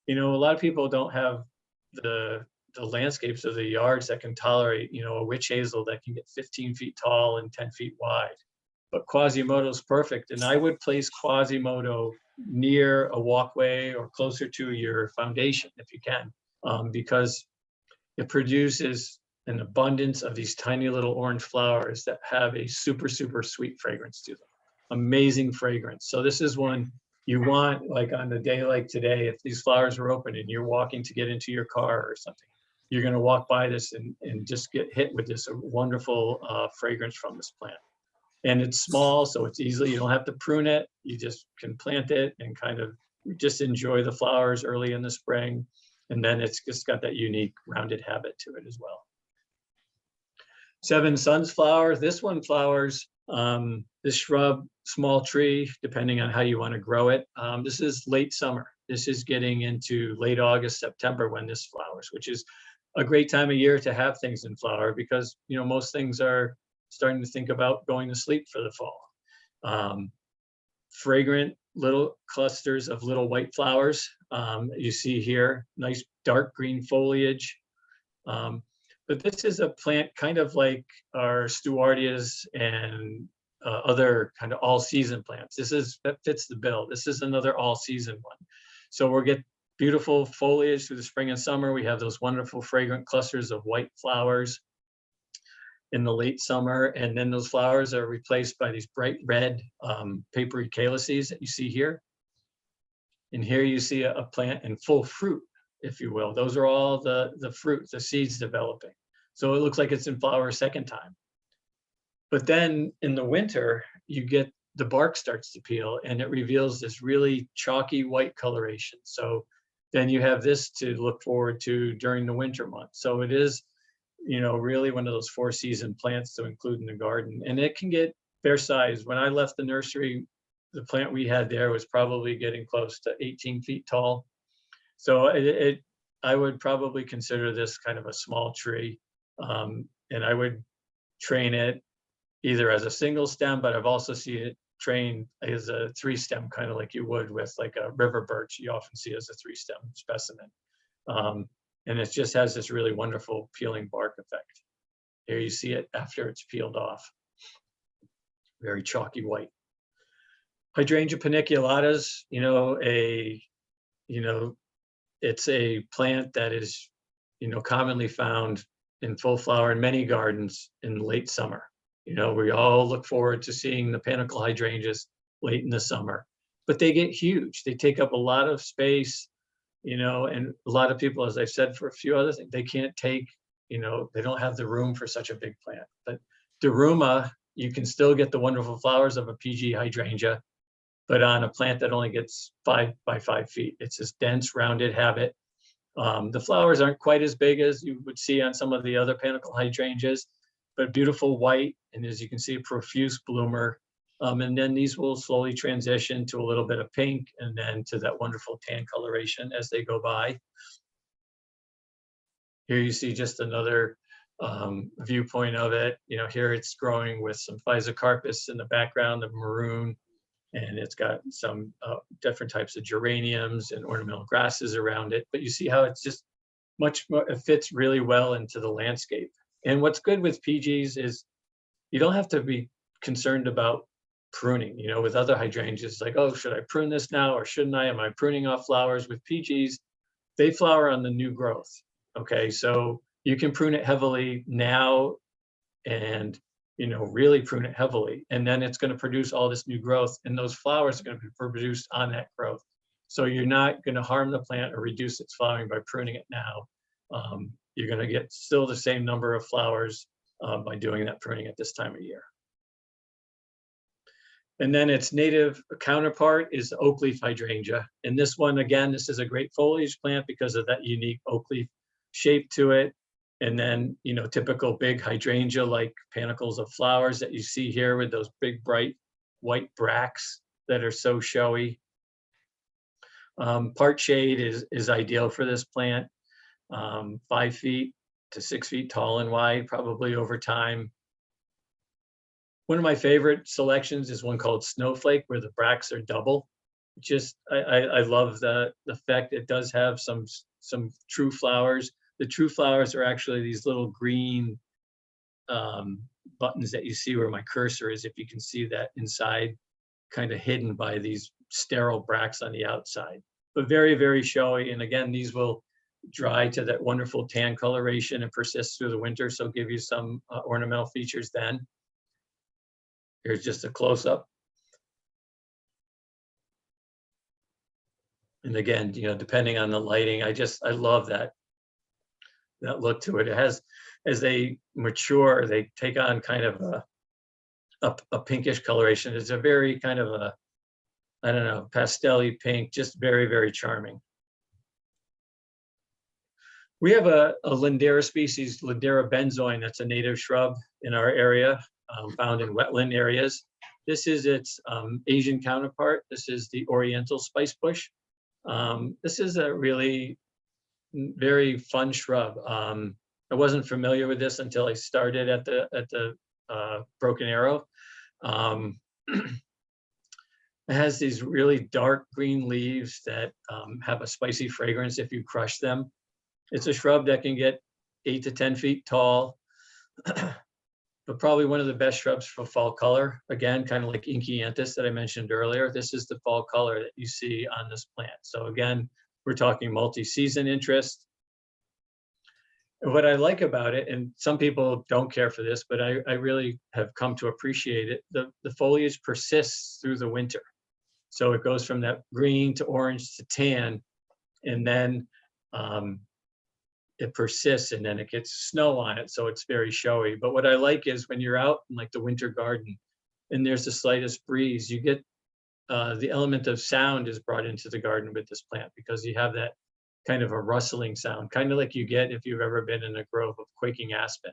you know, a lot of people don't have the landscapes of the yards that can tolerate, you know, a witch hazel that can get 15 feet tall and 10 feet wide. But Quasimodo is perfect. And I would place Quasimodo near a walkway or closer to your foundation if you can, because it produces an abundance of these tiny little orange flowers that have a super, super sweet fragrance to them. Amazing fragrance. So this is one you want, like on a day like today, if these flowers are open and you're walking to get into your car or something, you're going to walk by this and just get hit with this wonderful fragrance from this plant. And it's small, so it's easily, you don't have to prune it. You just can plant it and kind of just enjoy the flowers early in the spring. And then it's just got that unique rounded habit to it as well. Seven Suns flower. This one flowers, this shrub, small tree, depending on how you want to grow it. This is late summer. This is getting into late August, September when this flowers, which is a great time of year to have things in flower because, you know, most things are starting to think about going to sleep for the fall. Fragrant little clusters of little white flowers. You see here, nice dark green foliage. But this is a plant kind of like our Stewardias and other kind of all-season plants. That fits the bill. This is another all-season one. So we'll get beautiful foliage through the spring and summer. We have those wonderful fragrant clusters of white flowers in the late summer, and then those flowers are replaced by these bright red papery calyces that you see here. And here you see a plant in full fruit, if you will. Those are all the fruit, the seeds developing. So it looks like it's in flower a second time. But then in the winter, you get the bark starts to peel and it reveals this really chalky white coloration. So then you have this to look forward to during the winter months. So it is, you know, really one of those 4-season plants to include in the garden. And it can get fair size. When I left the nursery, the plant we had there was probably getting close to 18 feet tall. So I would probably consider this kind of a small tree. And I would train it either as a single stem, but I've also seen it trained as a 3-stem, kind of like you would with like a river birch. You often see as a 3-stem specimen. And it just has this really wonderful peeling bark effect. Here you see it after it's peeled off. Very chalky white. Hydrangea paniculatas, it's a plant that is, commonly found in full flower in many gardens in late summer. We all look forward to seeing the panicle hydrangeas late in the summer, but they get huge. They take up a lot of space, and a lot of people, as I've said for a few other things, they can't take, they don't have the room for such a big plant. But Daruma, you can still get the wonderful flowers of a PG hydrangea, but on a plant that only gets 5 by 5 feet. It's this dense, rounded habit. The flowers aren't quite as big as you would see on some of the other panicle hydrangeas, but beautiful white, and as you can see, a profuse bloomer. And then these will slowly transition to a little bit of pink and then to that wonderful tan coloration as they go by. Here you see just another viewpoint of it. Here it's growing with some Physocarpus in the background of maroon, and it's got some different types of geraniums and ornamental grasses around it. But you see how it's just much more, it fits really well into the landscape. And what's good with PGs is you don't have to be concerned about pruning. With other hydrangeas, like, oh, should I prune this now or shouldn't I? Am I pruning off flowers? With PGs, they flower on the new growth. Okay, so you can prune it heavily now and, really prune it heavily. And then it's going to produce all this new growth, and those flowers are going to be produced on that growth. So you're not going to harm the plant or reduce its flowering by pruning it now. You're going to get still the same number of flowers by doing that pruning at this time of year. And then its native counterpart is oak leaf hydrangea. And this one, again, this is a great foliage plant because of that unique oak leaf shape to it. And then, typical big hydrangea-like panicles of flowers that you see here with those big, bright white bracts that are so showy. Part shade is ideal for this plant. 5 feet to 6 feet tall and wide, probably over time. One of my favorite selections is one called Snowflake, where the bracts are double. I love the fact it does have some true flowers. The true flowers are actually these little green buttons that you see where my cursor is, if you can see that inside, kind of hidden by these sterile bracts on the outside. But very, very showy. And again, these will dry to that wonderful tan coloration and persist through the winter, so give you some ornamental features then. Here's just a close-up. And again, depending on the lighting, I love that look to it. It has, as they mature, they take on kind of a pinkish coloration. It's a very kind of a, I don't know, pastel-y pink, just very, very charming. We have a Lindera species, Lindera benzoin, that's a native shrub in our area, found in wetland areas. This is its Asian counterpart. This is the Oriental spice bush. This is a really very fun shrub. I wasn't familiar with this until I started at the Broken Arrow. It has these really dark green leaves that have a spicy fragrance if you crush them. It's a shrub that can get 8 to 10 feet tall, but probably one of the best shrubs for fall color. Again, kind of like Inkianthus that I mentioned earlier. This is the fall color that you see on this plant. So again, we're talking multi-season interest. And what I like about it, and some people don't care for this, but I really have come to appreciate it, the foliage persists through the winter. So it goes from that green to orange to tan, and then it persists, and then it gets snow on it, so it's very showy. But what I like is when you're out in like the winter garden and there's the slightest breeze, you get the element of sound is brought into the garden with this plant, because you have that kind of a rustling sound, kind of like you get if you've ever been in a grove of quaking aspen.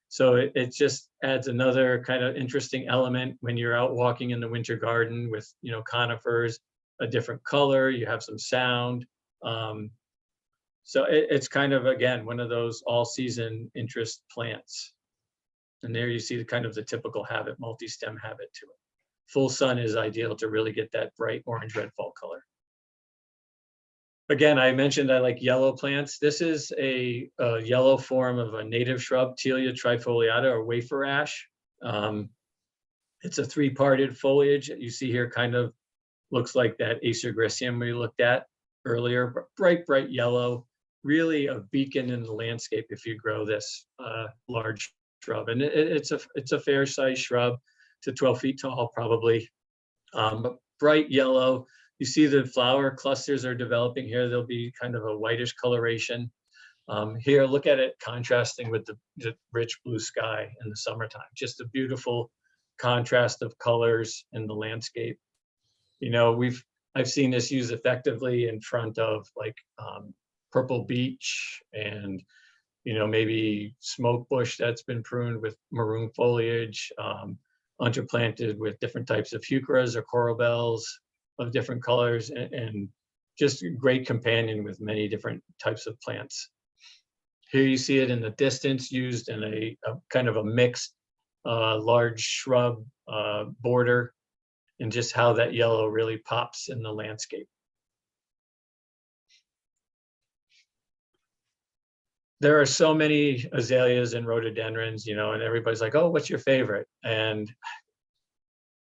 So it just adds another kind of interesting element when you're out walking in the winter garden with, conifers, a different color, you have some sound. So it's kind of, again, one of those all-season interest plants. And there you see the kind of the typical habit, multi-stem habit to it. Full sun is ideal to really get that bright orange-red fall color. Again, I mentioned I like yellow plants. This is a yellow form of a native shrub, Tilia trifoliata, or wafer ash. It's a 3-parted foliage that you see here, kind of looks like that Acer Gricium we looked at earlier, but bright yellow, really a beacon in the landscape if you grow this large shrub. And it's a fair sized shrub to 12 feet tall, probably, but bright yellow. You see the flower clusters are developing here. There'll be kind of a whitish coloration. Here, look at it contrasting with the rich blue sky in the summertime. Just a beautiful contrast of colors in the landscape. I've seen this used effectively in front of like purple beech and, maybe smoke bush that's been pruned with maroon foliage, interplanted with different types of heucheras or coral bells of different colors, and just a great companion with many different types of plants. Here you see it in the distance, used in a kind of a mixed large shrub border, and just how that yellow really pops in the landscape. There are so many azaleas and rhododendrons, and everybody's like, oh, what's your favorite? And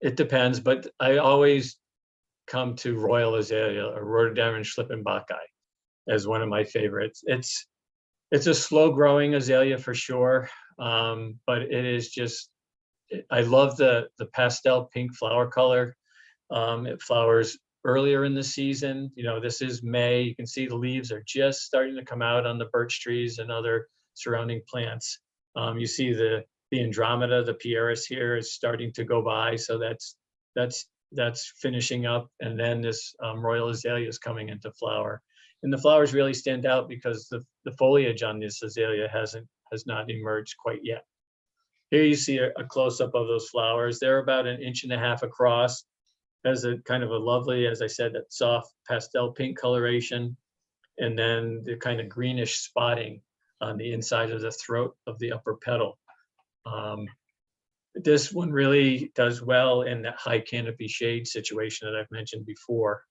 it depends, but I always come to Royal Azalea or Rhododendron Schlippenbachii as one of my favorites. It's a slow growing azalea for sure, but it is just, I love the pastel pink flower color. It flowers earlier in the season. This is May. You can see the leaves are just starting to come out on the birch trees and other surrounding plants. You see the the Andromeda, the Pieris here is starting to go by. So that's finishing up. And then this Royal Azalea is coming into flower. And the flowers really stand out because the foliage on this azalea has not emerged quite yet. Here you see a close-up of those flowers. They're about 1.5 inches across. Has a kind of a lovely, as I said, that soft pastel pink coloration, and then the kind of greenish spotting on the inside of the throat of the upper petal. This one really does well in that high canopy shade situation that I've mentioned before.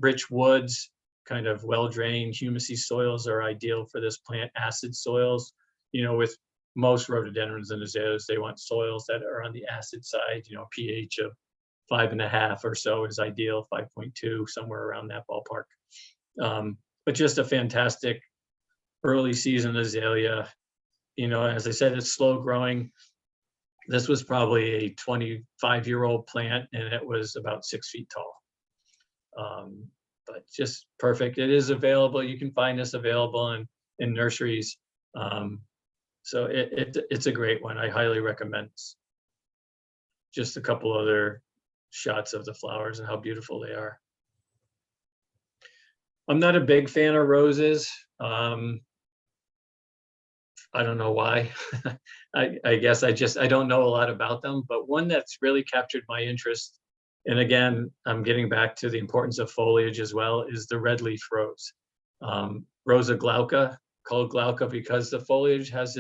Rich woods, kind of well-drained, humusy soils are ideal for this plant. Acid soils, with most rhododendrons and azaleas, they want soils that are on the acid side, pH of 5.5 or so is ideal, 5.2, somewhere around that ballpark. But just a fantastic early season azalea. As I said, it's slow growing. This was probably a 25-year-old plant, and it was about 6 feet tall. But just perfect. It is available. You can find this available in nurseries. So it's a great one. I highly recommend this. Just a couple other shots of the flowers and how beautiful they are. I'm not a big fan of roses. I don't know why. I guess I don't know a lot about them, but one that's really captured my interest, and again, I'm getting back to the importance of foliage as well, is the red leaf rose. Rosa glauca, called glauca because the foliage has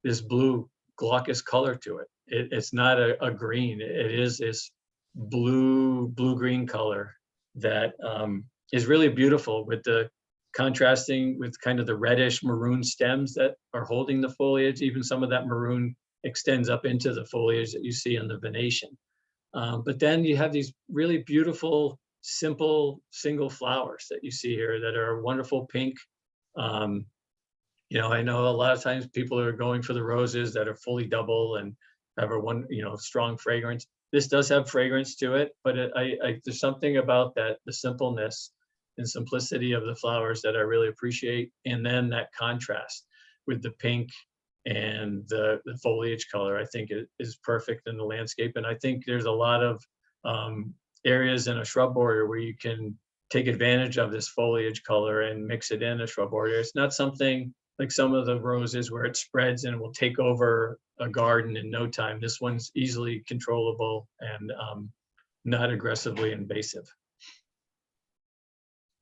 this blue glaucous color to it. It's not a green, it is this blue-green color that is really beautiful, with the contrasting with kind of the reddish maroon stems that are holding the foliage. Even some of that maroon extends up into the foliage that you see on the venation. But then you have these really beautiful, simple single flowers that you see here that are wonderful pink. I know a lot of times people are going for the roses that are fully double and have a strong fragrance. This does have fragrance to it, but there's something about that, the simpleness and simplicity of the flowers that I really appreciate. And then that contrast with the pink and the foliage color, I think it is perfect in the landscape. And I think there's a lot of areas in a shrub border where you can take advantage of this foliage color and mix it in a shrub border. It's not something like some of the roses where it spreads and will take over a garden in no time. This one's easily controllable and not aggressively invasive.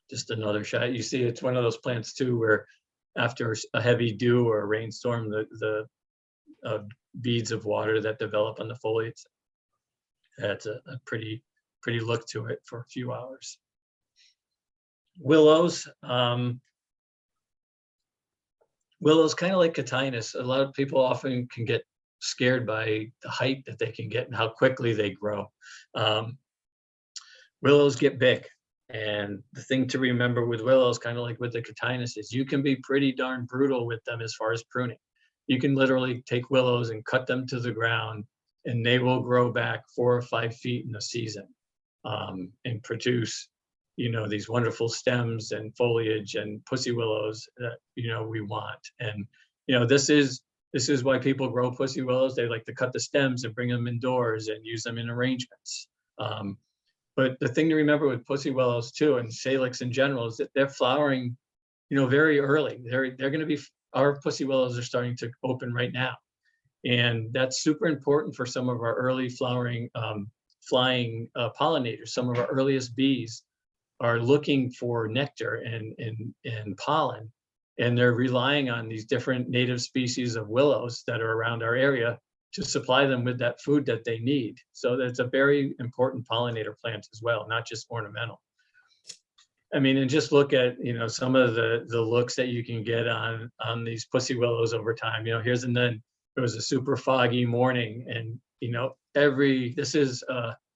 Just another shot. You see, it's one of those plants too, where after a heavy dew or a rainstorm, the beads of water that develop on the foliage, that's a pretty look to it for a few hours. Willows. Willows, kind of like Catinus. A lot of people often can get scared by the height that they can get and how quickly they grow. Willows get big. And the thing to remember with willows, kind of like with the Catinus, is you can be pretty darn brutal with them as far as pruning. You can literally take willows and cut them to the ground, and they will grow back 4 or 5 feet in a season and produce, these wonderful stems and foliage and pussy willows that, we want. And, this is why people grow pussy willows. They like to cut the stems and bring them indoors and use them in arrangements. But the thing to remember with pussy willows too, and salix in general, is that they're flowering, very early. They're going to be, our pussy willows are starting to open right now. And that's super important for some of our early flowering, flying pollinators. Some of our earliest bees are looking for nectar and pollen, and they're relying on these different native species of willows that are around our area to supply them with that food that they need. So that's a very important pollinator plant as well, not just ornamental. I mean, and just look at, some of the looks that you can get on these pussy willows over time. Here's, and then it was a super foggy morning, and, this is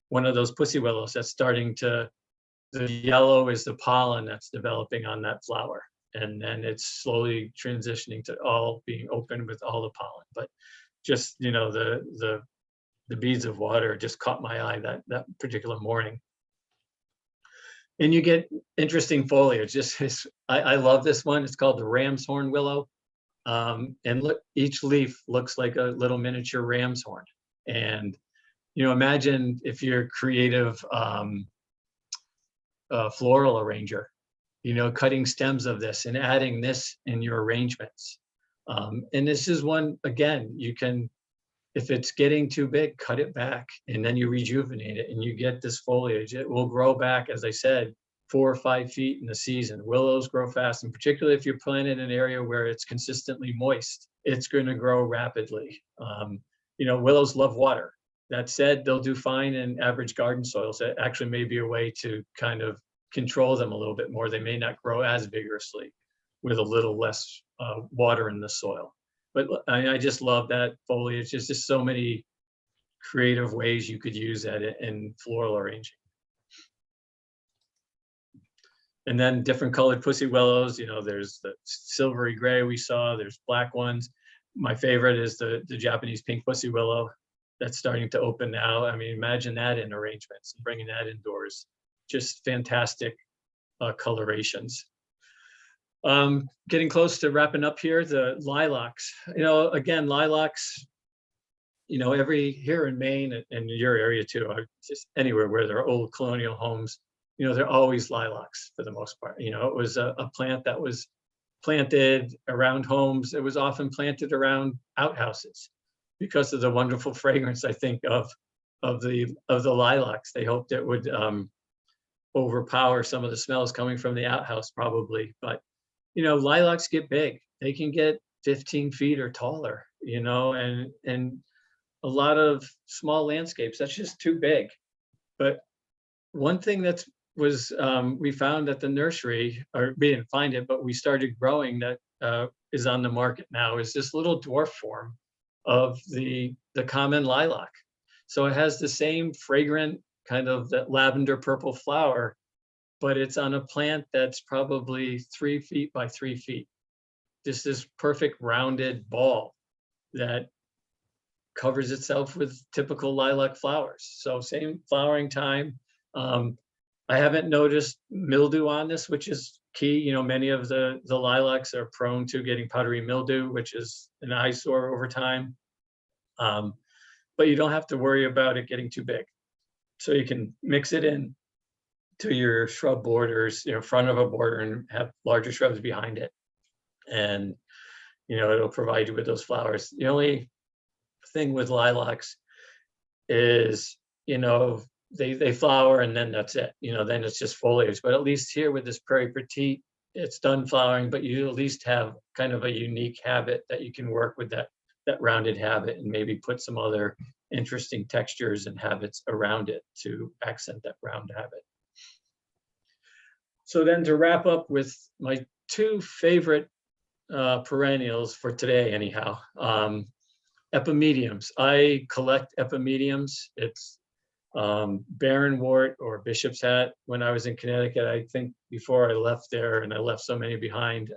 one of those pussy willows that's starting to, the yellow is the pollen that's developing on that flower. And then it's slowly transitioning to all being open with all the pollen. But just, the beads of water just caught my eye that particular morning. And you get interesting foliage. I love this one. It's called the ram's horn willow. And look, each leaf looks like a little miniature ram's horn. And, you know, imagine if you're a creative floral arranger, you know, cutting stems of this and adding this in your arrangements. And this is one, again, you can, if it's getting too big, cut it back and then you rejuvenate it and you get this foliage. It will grow back, as I said, 4 or 5 feet in the season. Willows grow fast, and particularly if you're planted in an area where it's consistently moist, it's going to grow rapidly. You know, willows love water. That said, they'll do fine in average garden soils. It actually may be a way to kind of control them a little bit more. They may not grow as vigorously with a little less water in the soil. But I just love that foliage. There's just so many creative ways you could use that in floral arranging. And then different colored pussy willows, you know, there's the silvery gray we saw, there's black ones. My favorite is the Japanese pink pussy willow that's starting to open now. I mean, imagine that in arrangements, bringing that indoors. Just fantastic colorations. Getting close to wrapping up here, the lilacs. You know, again, lilacs, you know, here in Maine and your area too, just anywhere where there are old colonial homes, you know, they're always lilacs for the most part. You know, it was a plant that was planted around homes. It was often planted around outhouses because of the wonderful fragrance, I think, of the lilacs. They hoped it would overpower some of the smells coming from the outhouse, probably. But you know, lilacs get big. They can get 15 feet or taller, you know, and a lot of small landscapes, that's just too big. But one thing that we found at the nursery, or we didn't find it, but we started growing that is on the market now, is this little dwarf form of the common lilac. So it has the same fragrant kind of that lavender purple flower, but it's on a plant that's probably 3 feet by 3 feet. Just this perfect rounded ball that covers itself with typical lilac flowers. So same flowering time. I haven't noticed mildew on this, which is key. You know, many of the lilacs are prone to getting powdery mildew, which is an eyesore over time. But you don't have to worry about it getting too big. So you can mix it in to your shrub borders, you know, front of a border, and have larger shrubs behind it. And, you know, it'll provide you with those flowers. The only thing with lilacs is, you know, they flower and then that's it. You know, then it's just foliage. But at least here with this Prairie Petite, it's done flowering, but you at least have kind of a unique habit that you can work with that rounded habit and maybe put some other interesting textures and habits around it to accent that round habit. So then to wrap up with my 2 favorite perennials for today anyhow, epimediums. I collect epimediums. It's barrenwort or bishop's hat. When I was in Connecticut, I think before I left there, and I left so many behind,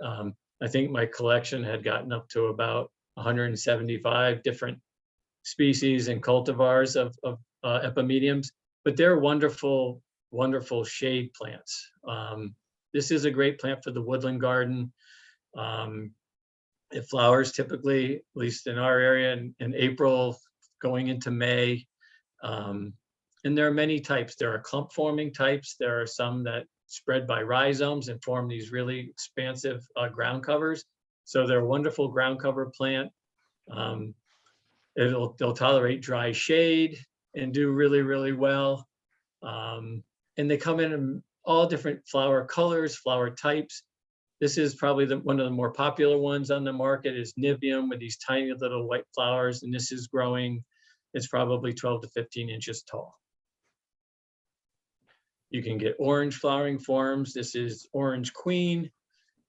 I think my collection had gotten up to about 175 different species and cultivars of epimediums, but they're wonderful, wonderful shade plants. This is a great plant for the woodland garden. It flowers typically, at least in our area, in April, going into May. And there are many types. There are clump forming types. There are some that spread by rhizomes and form these really expansive ground covers. So they're a wonderful ground cover plant. They'll tolerate dry shade and do really, really well. And they come in all different flower colors, flower types. This is probably one of the more popular ones on the market is Nibium with these tiny little white flowers. And this is growing, it's probably 12 to 15 inches tall. You can get orange flowering forms. This is Orange Queen.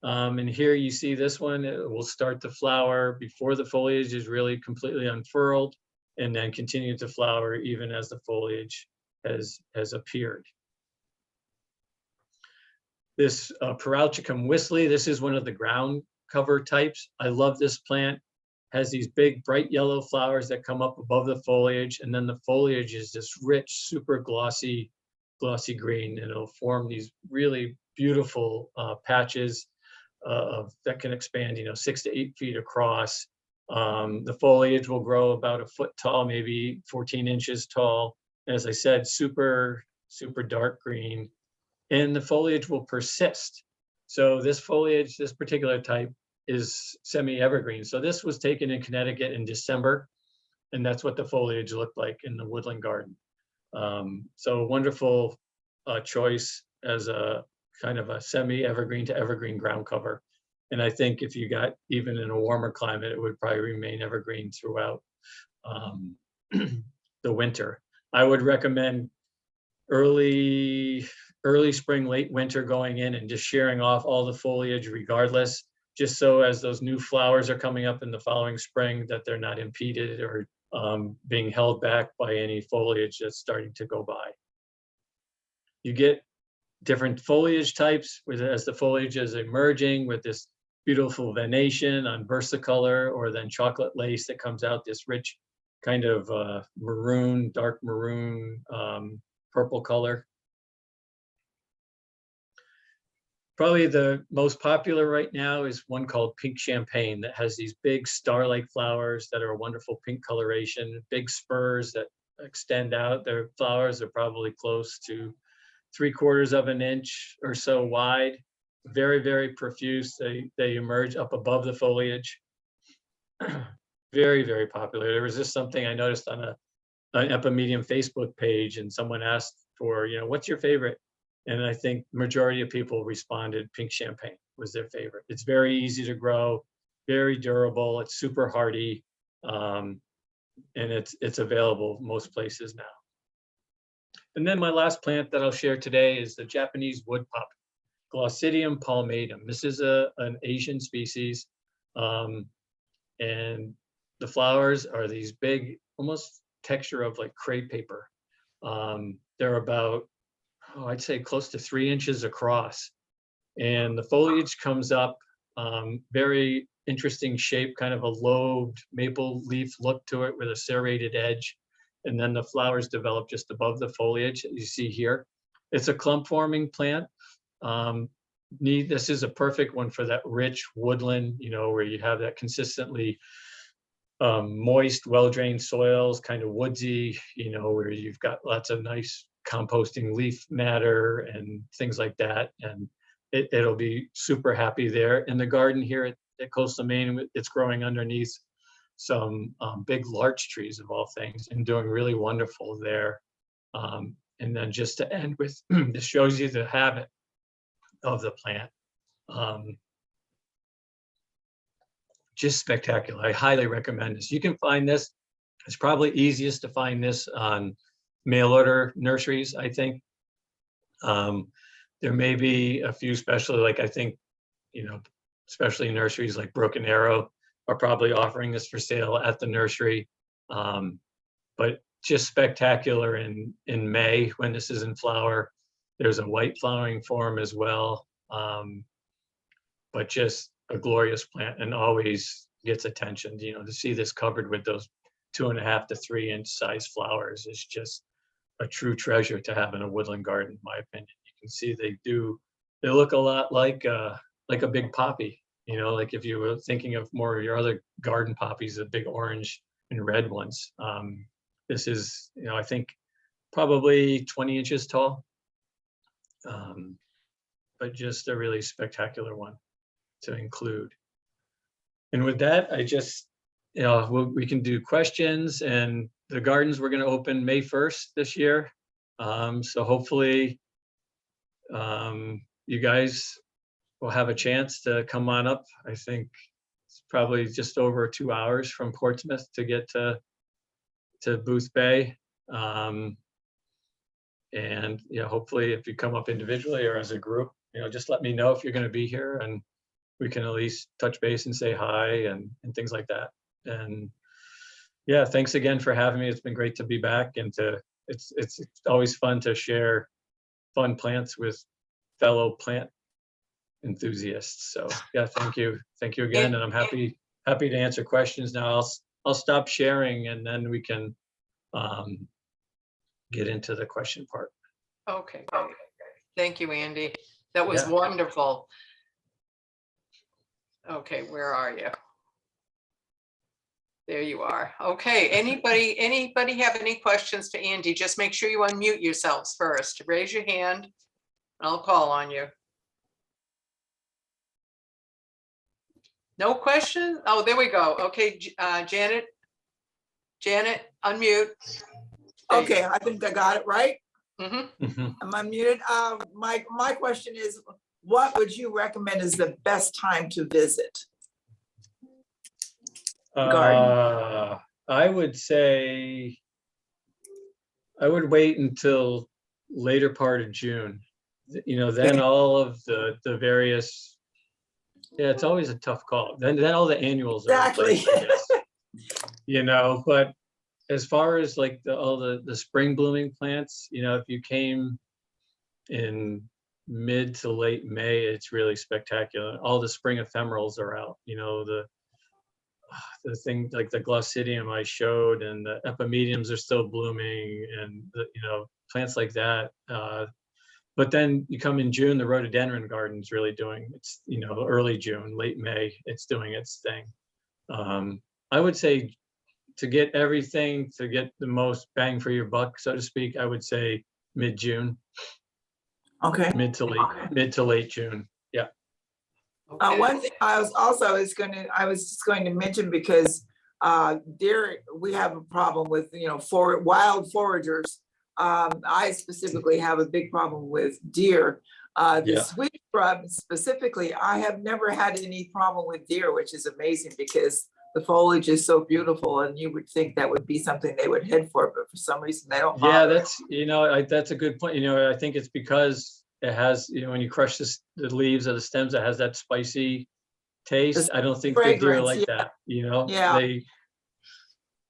And here you see this one, it will start to flower before the foliage is really completely unfurled, and then continue to flower even as the foliage has appeared. This Paralchicum whistly, this is one of the ground cover types. I love this plant. Has these big bright yellow flowers that come up above the foliage, and then the foliage is this rich, super glossy green, and it'll form these really beautiful patches. that can expand, 6 to 8 feet across. The foliage will grow about a foot tall, maybe 14 inches tall. As I said, super, super dark green, and the foliage will persist. So this foliage, this particular type, is semi-evergreen. So this was taken in Connecticut in December, and that's what the foliage looked like in the woodland garden. So wonderful choice as a kind of a semi-evergreen to evergreen ground cover. And I think if you got even in a warmer climate, it would probably remain evergreen throughout the winter. I would recommend early spring, late winter going in and just shearing off all the foliage regardless, just so as those new flowers are coming up in the following spring, that they're not impeded or being held back by any foliage that's starting to go by. You get different foliage types as the foliage is emerging with this beautiful venation on versicolor, or then chocolate lace that comes out, this rich kind of maroon, dark maroon, purple color. Probably the most popular right now is one called Pink Champagne that has these big star-like flowers that are a wonderful pink coloration, big spurs that extend out. Their flowers are probably close to 3/4 of an inch or so wide, very, very profuse. They emerge up above the foliage. Very, very popular. There was just something I noticed on an Epimedium Facebook page, and someone asked for, what's your favorite? And I think majority of people responded Pink Champagne was their favorite. It's very easy to grow, very durable. It's super hardy, and it's available most places now. And then my last plant that I'll share today is the Japanese wood poppy, Glossidium palmatum. This is an Asian species, and the flowers are these big, almost texture of like crepe paper. They're about, I'd say close to 3 inches across. And the foliage comes up, very interesting shape, kind of a lobed maple leaf look to it with a serrated edge. And then the flowers develop just above the foliage that you see here. It's a clump forming plant. This is a perfect one for that rich woodland, where you have that consistently moist, well-drained soils, kind of woodsy, where you've got lots of nice composting leaf matter and things like that. And it'll be super happy there. In the garden here at Coastal Maine, it's growing underneath some big larch trees of all things, and doing really wonderful there. And then just to end with, this shows you the habit of the plant. Just spectacular. I highly recommend this. You can find this. It's probably easiest to find this on mail order nurseries, I think. There may be a few, especially like I think, especially nurseries like Broken Arrow are probably offering this for sale at the nursery. But just spectacular in May when this is in flower. There's a white flowering form as well. But just a glorious plant, and always gets attention. To see this covered with those 2.5 to 3 inch size flowers is just a true treasure to have in a woodland garden, in my opinion. You can see they look a lot like a big poppy, like if you were thinking of more of your other garden poppies, the big orange and red ones. This is, I think probably 20 inches tall, but just a really spectacular one to include. And with that, I just, we can do questions, and the gardens we're going to open May 1st this year. So hopefully you guys will have a chance to come on up. I think it's probably just over 2 hours from Portsmouth to get to Booth Bay. And hopefully if you come up individually or as a group, just let me know if you're going to be here, and we can at least touch base and say hi and things like that. And yeah, thanks again for having me. It's been great to be back, and it's always fun to share fun plants with fellow plant enthusiasts. So yeah, thank you again, and I'm happy to answer questions now. I'll stop sharing, and then we can get into the question part. Okay, great. Thank you, Andy. That was Yeah. wonderful. Okay, where are you? There you are. Okay, anybody have any questions to Andy? Just make sure you unmute yourselves first. Raise your hand. I'll call on you. No question? Oh, there we go. Okay, Janet. Janet, unmute. There you Okay, I think I got it right. go. Mhm. Mhm. I'm unmuted. My question is, what would you recommend is the best time to visit? Garden. I would say, I would wait until later part of June. Then Okay. all of the various, yeah, it's always a tough call. Then all the annuals are in place, I guess. But as far as like all the spring blooming plants, if you came in mid to late May, it's really spectacular. All the spring ephemerals are out, the thing like the Glossidium I showed, and the epimediums are still blooming, and plants like that. But then you come in June, the rhododendron garden's really doing its, early June, late May, it's doing its thing. I would say to get everything, to get the most bang for your buck, so to speak, I would say mid-June, Okay. mid to late June. Yeah. Okay. One thing I was just going to mention, because deer, we have a problem with, wild foragers. I specifically have a big problem with deer. The Yeah. sweet scrub specifically, I have never had any problem with deer, which is amazing because the foliage is so beautiful, and you would think that would be something they would head for, but for some reason they don't. Yeah, bother. that's a good point. I think it's because it has, when you crush the leaves of the stems, it has that spicy taste. I don't think the deer fragrance, like yeah. that, Yeah.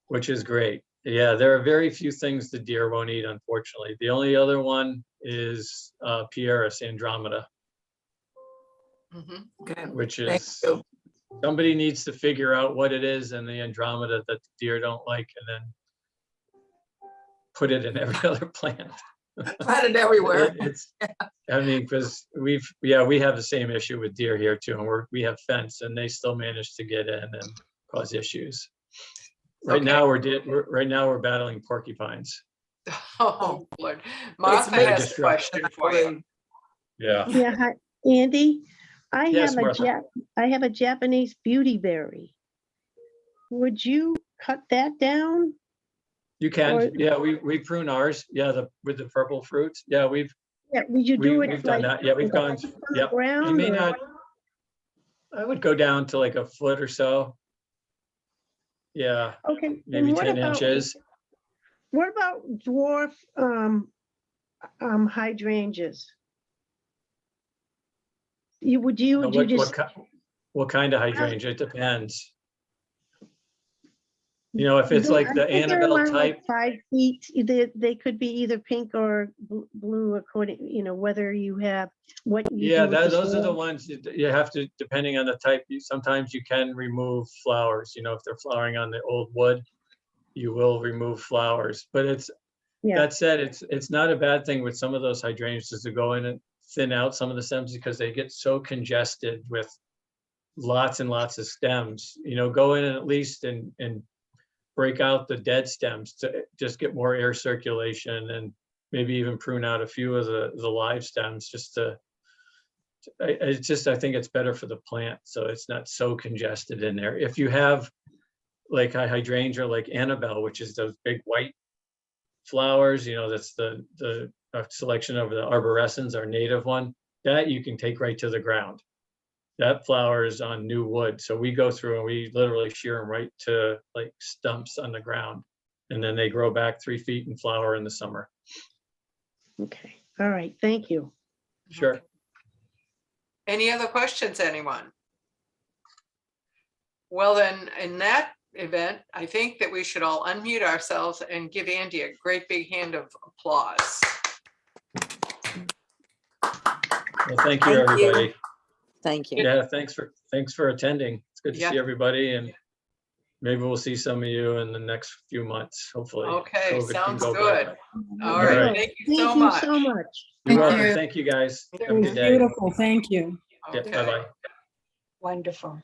which is great. Yeah, there are very few things the deer won't eat, unfortunately. The only other one is Pieris andromeda, Mhm. Okay. which Thank is, you. somebody needs to figure out what it is in the andromeda that the deer don't like, and then put it in every other plant. Planted everywhere. Because we have the same issue with deer here too, and we have fence, and they still manage to get in and cause issues. Right Okay. now we're battling porcupines. Oh, Lord. It's Martha very has a question for you. Yeah. Yeah, hi, Andy, I Yes, have a Martha. I have a Japanese beautyberry. Would you cut that down? You can. Or- Yeah, we prune ours. Yeah, with the purple fruits. Yeah, Yeah, would you do it we've done like that. Yeah, we've gone. from the Yep. You ground? may or- not. I would go down to like a foot or so. Yeah, Okay, and maybe 10 inches. what about dwarf hydrangeas? Would you just, What kind of hydrangea? It depends. If it's like the I think they're Annabelle around like type, 5 feet. They could be either pink or blue, according, whether you have what you yeah, do with the those are the soil. ones that you have to, depending on the type, sometimes you can remove flowers. If they're flowering on the old wood, you will remove flowers. But Yeah. that said, it's not a bad thing with some of those hydrangeas to go in and thin out some of the stems, because they get so congested with lots and lots of stems. Go in and at least and break out the dead stems to just get more air circulation, and maybe even prune out a few of the live stems just to, I think it's better for the plant, so it's not so congested in there. If you have like a hydrangea like Annabelle, which is those big white flowers, that's the selection of the arborescens, our native one, that you can take right to the ground. That flower is on new wood. So we go through and we literally shear them right to like stumps on the ground. And then they grow back 3 feet and flower in the summer. Okay, all right, thank you. Sure. Any other questions, anyone? Well, then, in that event, I think that we should all unmute ourselves and give Andy a great big hand of applause. Well, thank you, Thank you. everybody. Thank you. Yeah, thanks for attending. It's good to Yeah. see everybody, and maybe we'll see some of you in the next few months, hopefully. Okay, COVID can sounds go good. better. All All right, right. thank you so Thank you much. so much. You're Thank welcome. you. Thank you, guys. It Have a was good day. beautiful. Thank you. Yeah, Okay. bye-bye. Wonderful.